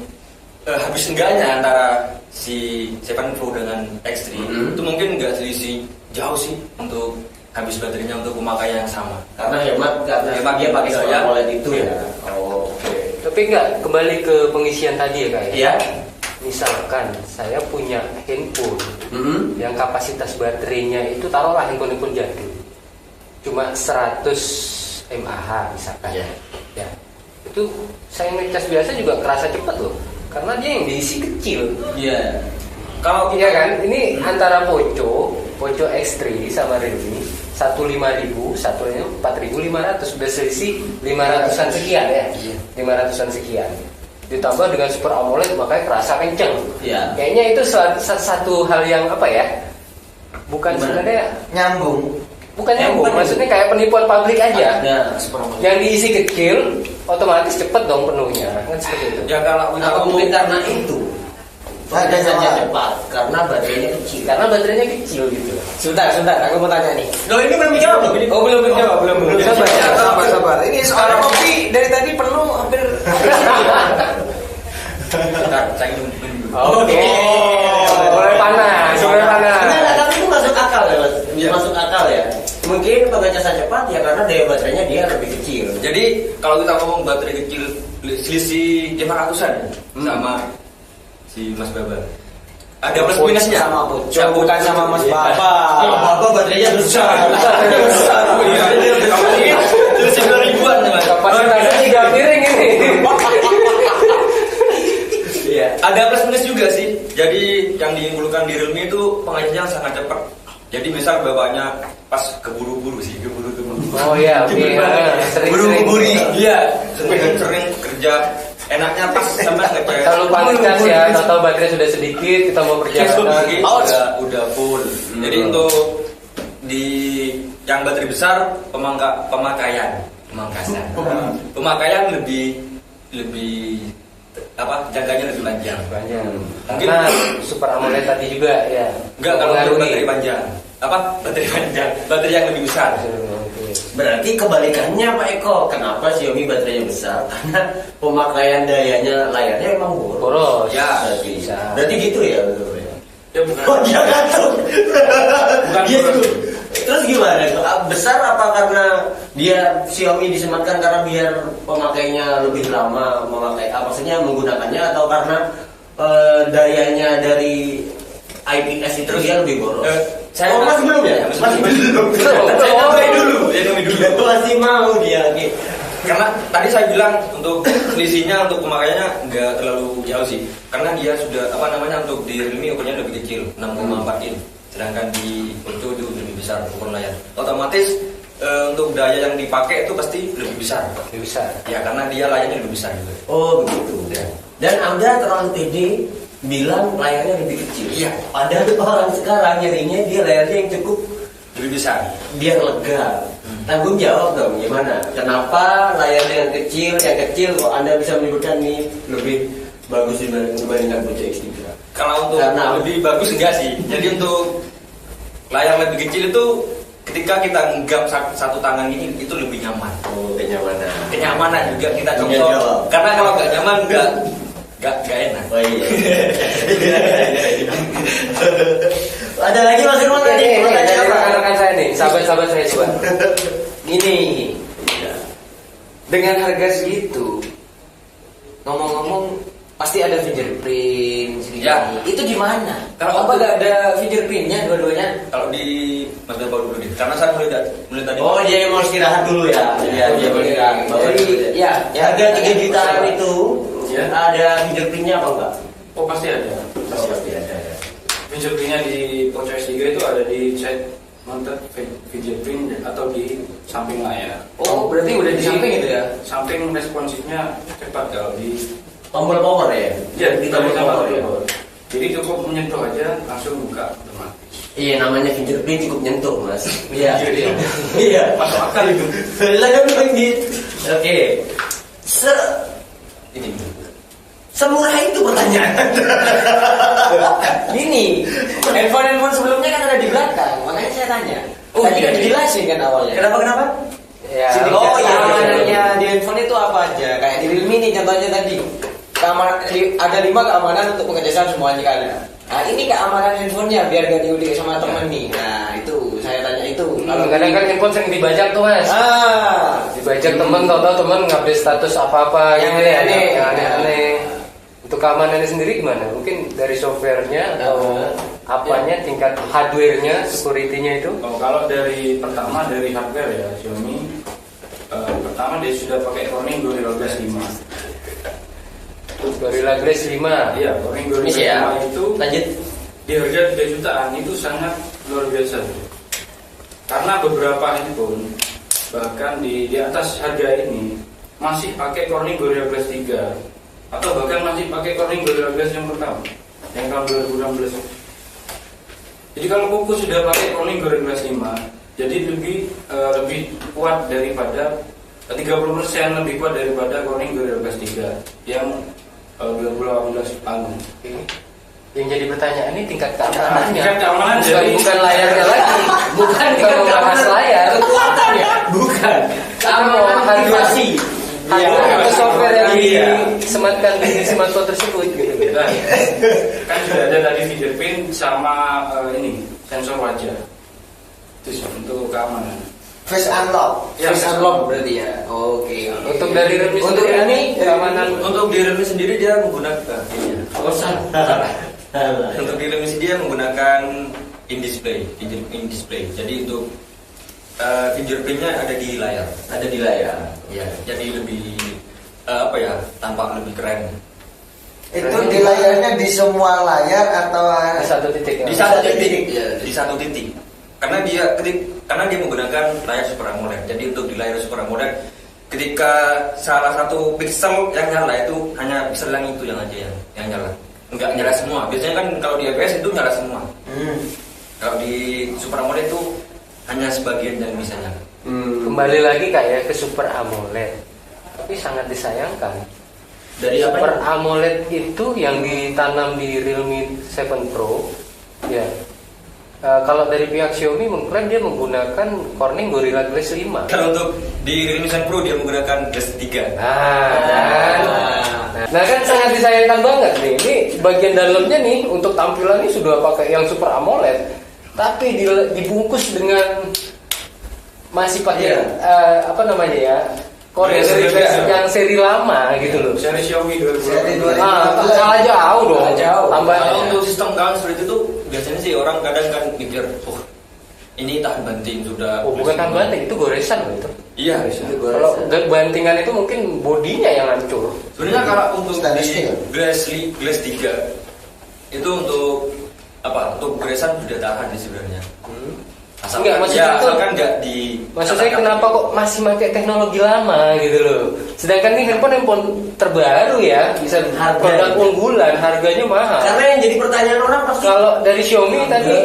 H: habis enggaknya antara si 7 Pro dengan X3 itu mungkin enggak selisih jauh sih untuk habis baterainya untuk pemakaian yang sama.
E: karena hemat dia pakai Super AMOLED itu ya. Oh, oke.
B: tapi enggak kembali ke pengisian tadi ya Kak ya?
E: Iya.
B: Misalkan saya punya handphone yang kapasitas baterainya itu taruhlah handphone jadul cuma 100 mAh misalkan. Ya. Itu saya ngecas biasa juga kerasa cepat loh. Karena dia yang diisi kecil.
E: Iya.
B: Kalau iya kan, ini antara Poco X3 sama Realme 15.000, satunya 4.500, sudah selisih 500-an sekian ya. 500-an sekian. Ditambah dengan Super AMOLED makanya kerasa kenceng.
E: Iya.
B: Kayaknya itu satu hal yang apa ya? Bukan sebenarnya
G: Nyambung.
B: bukan nyambung, maksudnya kayak penipuan pabrik aja.
E: Nah,
B: Yang diisi kecil, otomatis cepet dong penuhnya, kan seperti itu.
H: Ya kalau
E: atau mungkin karena itu harganya cepat karena baterainya kecil.
B: Karena baterainya kecil gitu.
G: Sebentar, aku mau tanya nih.
E: Loh ini belum dijawab loh.
B: Oh belum dijawab, belum.
G: Sabar. Ini soal kopi dari tadi penuh hampir.
H: saya
B: Oke. Mulai panas.
E: Nah, tapi itu masuk akal ya, Mas. Masuk akal ya. Mungkin pengecasan cepat ya karena daya baterainya dia lebih kecil.
H: Jadi kalau kita ngomong baterai kecil selisih 500-an sama si Mas Baba. Ada plus minusnya
G: sama Poco, bukan sama Mas Baba.
E: Baba baterainya besar.
H: Selisih 2.000-an Mas.
B: Kapasitasnya 3 piring ini.
H: Ada plus minus juga sih. Jadi yang diunggulkan di Realme itu pengajarnya sangat cepat. Jadi misal bapaknya pas keburu-buru.
B: Oh iya, oke. Sering-sering.
H: Iya, sering kerja. Enaknya pas sama ngecek.
B: Kalau lupa ngecas ya, atau baterai sudah sedikit, kita mau perjalanan.
H: Udah full. Jadi untuk di yang baterai besar pemakaian lebih apa, jaganya lebih panjang.
B: Karena Super AMOLED tadi juga ya.
H: Enggak, kalau untuk baterai panjang. Baterai yang lebih besar.
A: Berarti kebalikannya Pak Eko, kenapa Xiaomi baterainya besar? Karena pemakaian dayanya layarnya emang boros.
H: Ya,
A: berarti gitu ya.
I: Ya bukan.
A: Oh dia ngantuk.
I: Bukan
A: Gitu.
I: boros.
A: Terus gimana? Besar apa karena dia Xiaomi disematkan karena biar pemakainya lebih lama maksudnya menggunakannya, atau karena dayanya dari IPS itu dia lebih boros? Masih belum ya? Masih belum.
H: dulu.
A: Masih mau dia.
H: Karena tadi saya bilang untuk selisihnya untuk pemakaiannya nggak terlalu jauh sih. Karena dia sudah untuk di Realme ukurannya lebih kecil, 6,4 in. Sedangkan di Oppo itu lebih besar ukuran layar. Otomatis untuk daya yang dipakai itu pasti lebih besar.
B: Lebih besar.
H: Ya karena dia layarnya lebih besar juga.
A: Oh begitu.
H: Ya.
A: Dan Anda terlalu pede bilang layarnya lebih kecil.
H: Iya.
A: Padahal orang sekarang nyarinya dia layarnya yang cukup
H: Lebih besar.
A: biar lega. Tanggung jawab dong, gimana? Kenapa layarnya yang kecil kok Anda bisa menyebutkan nih lebih bagus dibandingkan Projo X3?
H: Kalau untuk
A: Karena
H: lebih bagus enggak sih. Jadi untuk layar lebih kecil itu ketika kita genggam satu tangan ini itu lebih nyaman.
A: Oh, kenyamanan.
H: Kenyamanan juga kita
A: Punya
H: contoh.
A: jawab.
H: Karena kalau nggak nyaman nggak enak.
A: Oh iya. Ada lagi Mas Irwan tadi?
B: Dari rekan-rekan saya nih, sahabat-sahabat saya coba. Ini dengan harga segitu, ngomong-ngomong pasti ada fingerprint segini.
H: Ya.
B: Itu gimana?
H: Kalau
B: apa nggak ada fingerprintnya dua-duanya?
H: Kalau di Mas Bapak dulu deh, karena saya mulai tadi.
A: Oh dia mau istirahat dulu ya? Iya dia mau istirahat.
B: Jadi ya
A: Harga 3 jutaan itu
I: Ya.
A: ada fingerprintnya apa enggak?
I: Oh pasti ada.
A: Pasti ada.
I: Fingerprintnya di Oppo X3 itu ada di side mounted fingerprint atau di samping layar.
B: Oh berarti udah di samping itu ya?
I: Samping responsifnya cepat kalau di
A: Tombol power ya?
I: ya
A: Di tombol power ya?
I: Jadi cukup menyentuh aja langsung buka otomatis.
A: Iya namanya fingerprint cukup nyentuh mas. Iya.
I: Iya.
A: Iya.
I: Masuk akal itu.
A: Lah kan begitu. Oke. Ini semurah itu pertanyaan.
B: Gini, handphone sebelumnya kan ada di belakang, makanya saya tanya.
A: Oh,
B: Tadi
A: iya.
B: kan dijelasin kan awalnya.
A: Kenapa?
B: Ya,
A: Oh, iya.
B: keamanannya di handphone itu apa aja? Kayak di Realme nih contohnya tadi. Keamanan ada 5 keamanan untuk pengecasan semuanya kan. Nah, ini keamanan handphonenya biar gak diulik sama temen nih. Nah, itu saya tanya itu. Kalau
J: Kadang kan handphone sering dibajak tuh mas. Dibajak temen, tau-tau temen ngupdate status apa-apa
B: Yang
J: gitu ya.
B: aneh-aneh.
J: Yang aneh-aneh. Untuk keamanannya sendiri gimana? Mungkin dari softwarenya atau apanya, tingkat hardwarenya, security-nya itu?
I: Oh, kalau dari pertama dari hardware ya Xiaomi pertama dia sudah pakai Corning Gorilla Glass 5.
J: Gorilla Glass 5.
I: Iya, Corning Gorilla
A: Ini ya.
I: 5 itu
A: Lanjut.
I: di harga 3 jutaan itu sangat luar biasa. Karena beberapa handphone bahkan di atas harga ini masih pakai Corning Gorilla Glass 3 atau bahkan masih pakai Corning Gorilla Glass yang pertama yang tahun 2016. Jadi kalau Oppo sudah pakai Corning Gorilla Glass 5, jadi lebih kuat daripada 30% lebih kuat daripada Corning Gorilla Glass 3 yang 2018 lalu.
J: Yang jadi pertanyaan ini tingkat keamanannya.
I: Tingkat keamanan
J: bukan layarnya lagi. Bukan membahas layar.
A: Bukan.
J: Keamanan privasi. Atau software yang
I: Iya.
J: disematkan di smartphone tersebut gitu.
I: Nah, kan sudah ada tadi fingerprint sama ini sensor wajah. Itu sih untuk keamanan.
B: face unlock.
I: Ya,
B: Face unlock berarti ya. Oke.
J: Untuk dari Realme
B: Untuk
J: sendiri,
B: Realme,
J: keamanan
H: Untuk di Realme sendiri dia menggunakan
A: Oh salah.
H: untuk di Realme dia menggunakan in display. Jadi untuk fingerprintnya ada di layar.
A: Ada di layar.
H: Ya, jadi lebih tampak lebih keren.
C: Itu di layarnya di semua layar atau
B: Di satu titik.
H: Di satu titik, ya, di satu titik. Karena dia menggunakan layar Super AMOLED. Jadi untuk di layar Super AMOLED, ketika salah satu pixel yang nyala itu hanya pixel yang itu yang nyala. Enggak nyala semua. Biasanya kan kalau di IPS itu nyala semua. Kalau di Super AMOLED itu hanya sebagian yang bisa nyala.
B: Kembali lagi kayak ke Super AMOLED. Tapi sangat disayangkan.
H: Dari apa
B: Super
H: ini?
B: AMOLED itu yang ditanam di Realme 7 Pro, ya. Kalau dari pihak Xiaomi mengklaim dia menggunakan Corning Gorilla Glass 5.
H: Kalau untuk di Realme 7 Pro dia menggunakan Glass 3.
B: Nah kan sangat disayangkan banget nih. Ini bagian dalamnya nih untuk tampilannya sudah pakai yang Super AMOLED, tapi dibungkus dengan masih pakai apa namanya ya? Corning yang seri lama gitu loh.
I: Seri Xiaomi 2020.
B: Kalah jauh dong. Tambah
H: Kalau untuk sistem tahan seperti itu biasanya sih orang kadang kan mikir, ini tahan banting sudah.
B: bukan tahan banting, itu goresan loh itu.
H: Iya.
B: Kalau bantingan itu mungkin bodinya yang hancur.
H: Sebenarnya kalau untuk di Glass 3 itu untuk apa? Untuk goresan sudah tahan sih sebenarnya.
B: Enggak, maksudnya
H: asalkan enggak di.
B: Maksud saya kenapa kok masih pakai teknologi lama gitu loh. Sedangkan ini handphone terbaru ya, bisa produk unggulan, harganya mahal.
C: Karena yang jadi pertanyaan orang pasti
B: Kalau dari Xiaomi tadi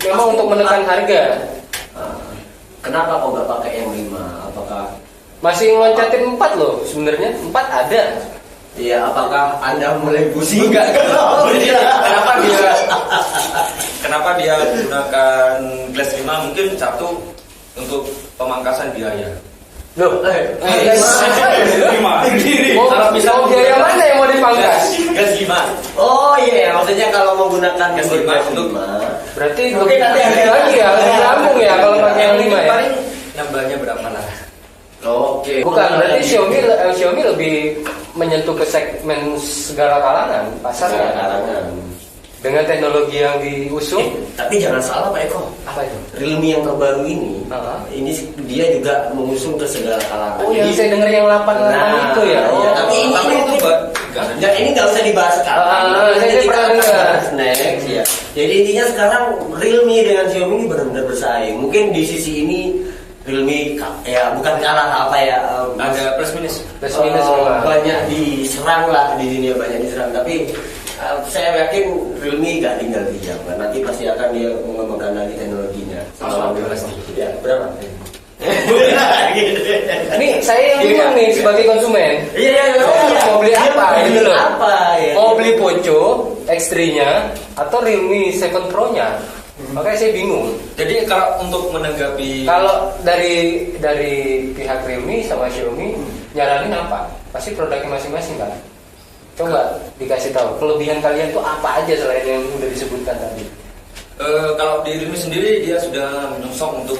B: memang untuk menekan harga.
C: kenapa kok nggak pakai yang 5? Apakah
B: Masih ngeloncatin 4 loh sebenarnya. 4 ada.
C: ya apakah Anda mulai pusing?
H: Enggak. Kenapa dia menggunakan Glass 5? Mungkin satu untuk pemangkasan biaya.
B: Loh,
H: Kalau bisa
B: mau biaya mana yang mau dipangkas?
H: Glass 5.
C: Oh iya, maksudnya kalau menggunakan
H: Glass 5 untuk
B: Berarti
C: Mungkin nanti
B: lebih
C: ada
B: lagi ya, lebih lambung ya kalau pakai yang 5 ya.
H: paling nambahnya berapa lah?
C: Oke.
B: Bukan, berarti Xiaomi lebih menyentuh ke segmen segala kalangan pasarnya. Dengan teknologi yang diusung.
C: Tapi jangan salah Pak Eko.
B: Apa itu?
C: Realme yang terbaru ini dia juga mengusung ke segala kalangan.
B: Oh, yang saya dengar yang 88 itu ya.
C: Iya, tapi ini nggak usah dibahas sekarang.
B: Saya pernah dengar.
C: Next ya. Jadi intinya sekarang Realme dengan Xiaomi ini benar-benar bersaing. Mungkin di sisi ini Realme ya bukan kalah apa ya,
H: Ada plus minus.
C: banyak diserang lah di sini, banyak diserang. Tapi saya yakin Realme nggak tinggal diam. Nanti pasti akan dia mengembangkan lagi teknologinya. Ya berapa?
B: Ini saya yang bingung nih sebagai konsumen.
C: Iya.
B: Mau beli apa gitu loh.
C: Apa ya?
B: Mau beli Poco X3-nya atau Realme 7 Pro-nya. Makanya saya bingung.
H: Jadi kalau untuk menanggapi
B: Kalau dari pihak Realme sama Xiaomi nyaranin apa? Pasti produknya masing-masing kan? Coba dikasih tahu kelebihan kalian tuh apa aja selain yang udah disebutkan tadi.
H: kalau di Realme sendiri dia sudah menyongsong untuk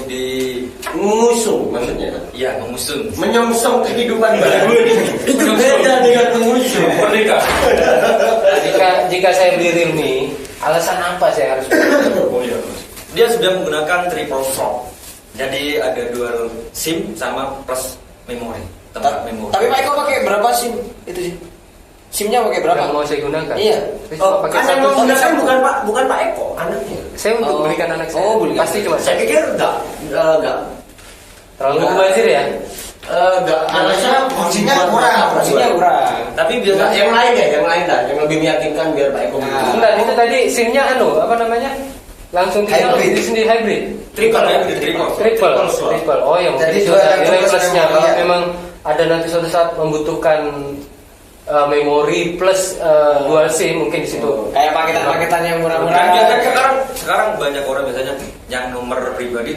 C: Mengusung maksudnya.
H: ya mengusung
C: Menyongsong kehidupan baru. Itu beda dengan mengusung.
H: merdeka.
B: Jika saya beli Realme, alasan apa saya harus beli?
H: Dia sudah menggunakan triple slot. Jadi ada dual SIM sama plus memori, tempat memori.
A: Tapi Pak Eko pakai berapa SIM itu sih? SIM-nya pakai berapa?
B: Yang mau saya gunakan?
A: Iya.
B: Saya cuma pakai
C: Kan
B: satu
C: yang
B: SIM.
C: menggunakan bukan Pak Eko, anaknya.
B: Saya untuk belikan anak saya.
A: Oh, belikan.
B: Pasti cuma
C: Saya pikir enggak.
B: terlalu mubazir ya.
C: Enggak. Anaknya
A: Fungsinya kurang.
H: Tapi biasanya
C: yang lain lah, yang lebih meyakinkan biar Pak Eko.
B: Enggak, itu tadi SIM-nya apa namanya? Langsung tinggal
C: Hybrid.
B: diri sendiri hybrid.
H: triple.
B: Triple. Oh, yang
A: Jadi
B: mungkin
A: dua
B: sudah nilai
A: plus
B: plusnya.
A: memori
B: Kalau
A: ya.
B: memang ada nanti suatu saat membutuhkan memori plus dual SIM mungkin di situ.
A: Kayak paketan-paketan yang
H: Kan
A: murah-murah.
H: biasanya sekarang banyak orang biasanya yang nomor pribadi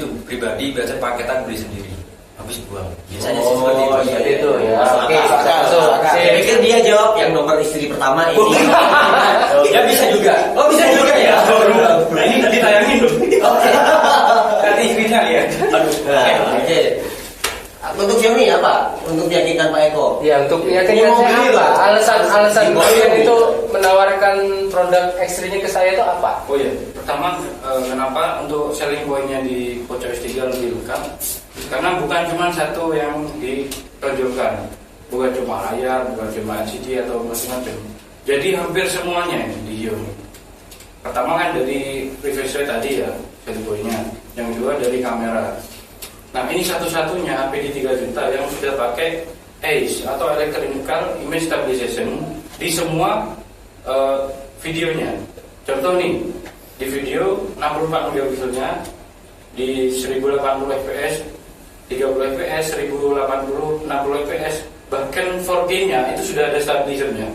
H: biasanya paketan beli sendiri habis buang. Biasanya sih seperti itu.
B: Seperti itu ya.
C: Oke,
B: Masuk.
C: saya pikir dia jawab yang nomor istri pertama ini.
H: Ya bisa juga.
C: Oh bisa juga ya.
I: Nah, ini ditayangin dong.
C: Oke.
I: Nanti istrinya lihat.
C: Oke. Untuk Xiaomi apa? Untuk meyakinkan Pak Eko.
B: Ya, untuk meyakinkan saya apa? Alasan kalian itu menawarkan produk X3-nya ke saya itu apa?
I: Oh iya, pertama kenapa untuk selling point-nya di Poco X3 lebih lengkap? Karena bukan cuma satu yang ditonjolkan, bukan cuma layar, bukan cuma LCD atau macam-macam. Jadi hampir semuanya ini di Xiaomi. Pertama kan dari reverse rate tadi ya, setpointnya. Yang kedua dari kamera. Nah ini satu-satunya HP di 3 juta yang sudah pakai AIS atau Electronical Image Stabilization di semua videonya. Contoh nih, di video 64 megapikselnya di 1080 fps, 30 fps, 1080, 60 fps, bahkan 4K-nya itu sudah ada stabilizernya.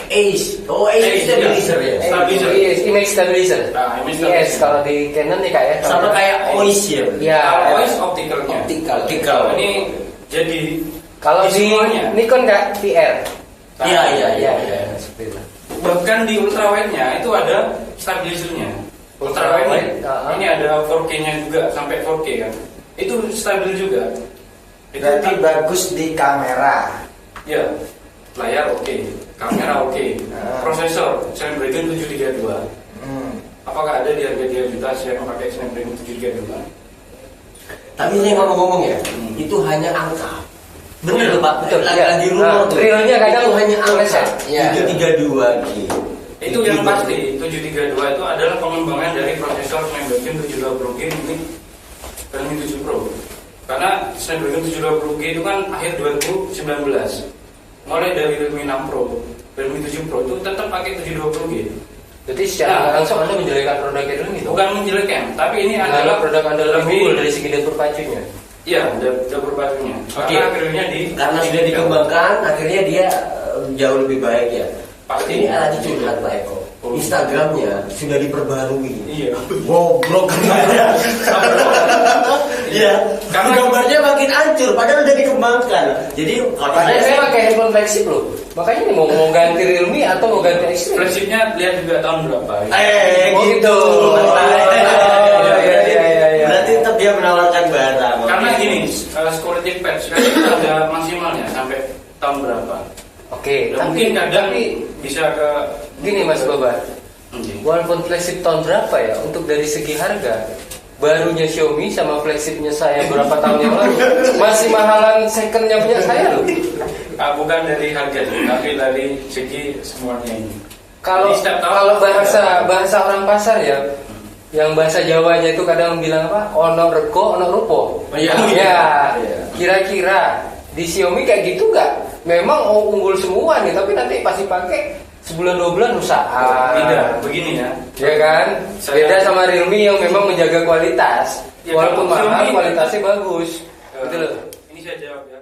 C: AIS stabilizer ya.
I: Stabilizer.
J: Yes, image stabilizer.
I: Nah, image
J: Yes,
I: stabilizer.
J: kalau di Canon nih kayak
C: Sama kayak OIS ya.
J: Ya.
I: Kalau OIS optikalnya.
C: Optikal.
I: Ini jadi
J: Kalau di
I: semuanya.
J: Nikon Kak VR.
C: Iya.
J: Seperti itu.
I: Bahkan di ultrawide-nya itu ada stabilizernya. Ultrawide ini ada 4K-nya juga sampai 4K kan. Itu stabil juga. Itu
G: Berarti bagus di kamera.
I: ya, layar oke, kamera oke, prosesor Snapdragon 732. Apakah ada di harga 3 juta saya memakai Snapdragon 732?
C: Tapi saya ngomong-ngomong ya, itu hanya angka. Bener loh Pak,
J: Betul, ya.
C: lagi rumor tuh.
J: Realnya kadang
C: itu hanya angka.
J: meleset.
C: Ya. 732 gitu.
I: Itu yang pasti 732 itu adalah pengembangan dari prosesor Snapdragon 720G ini Realme 7 Pro. Karena Snapdragon 720G itu kan akhir 2019. Mulai dari Realme 6 Pro, Realme 7 Pro itu tetap pakai 720G.
J: Jadi secara langsung Anda menjelekkan produk Realme itu.
I: Bukan menjelekkan, tapi ini
J: Adalah
I: adalah
J: produk Anda lebih
I: lebih
J: unggul dari segi dapur pacunya.
I: iya, dapur pacunya.
C: Oke.
I: Karena akhirnya
C: Karena sudah dikembangkan, akhirnya dia jauh lebih baik ya.
I: Pasti.
C: Ini lagi curhat Pak Eko. Instagramnya sudah diperbarui.
I: Iya.
C: Goblok gambarnya. Iya. Karena gambarnya makin hancur, padahal udah dikembangkan. Jadi
J: Padahal saya pakai handphone flagship loh. Makanya ini mau ganti Realme atau mau ganti Extreme.
I: flagshipnya lihat juga tahun berapa.
C: gitu.
J: Iya.
C: Berarti tetap dia menawarkan barang.
I: Karena gini, security patch kan ada maksimalnya sampai tahun berapa.
J: Oke,
I: Ya, mungkin kadang bisa ke
J: gini Mas Babar. Walaupun flagship tahun berapa ya, untuk dari segi harga barunya Xiaomi sama flagshipnya saya berapa tahun yang lalu masih mahalan secondnya punya saya loh.
I: bukan dari harga, tapi dari segi semuanya ini.
J: Kalau
I: Jadi setiap tahun
J: kalau
I: pasti
J: bahasa orang pasar ya, yang bahasa Jawanya itu kadang bilang apa? Ono rego, ono rupo.
I: Iya.
J: Ya, kira-kira di Xiaomi kayak gitu nggak? Memang unggul semua nih, tapi nanti pasti pakai sebulan 2 bulan rusak.
I: Tidak, begini ya.
J: Ya kan? Beda sama Realme yang memang menjaga kualitas.
I: Ya,
J: Walaupun
I: kalau
J: mahal,
I: Xiaomi-
J: kualitasnya bagus. Gitu loh.
I: Ini saya jawab ya.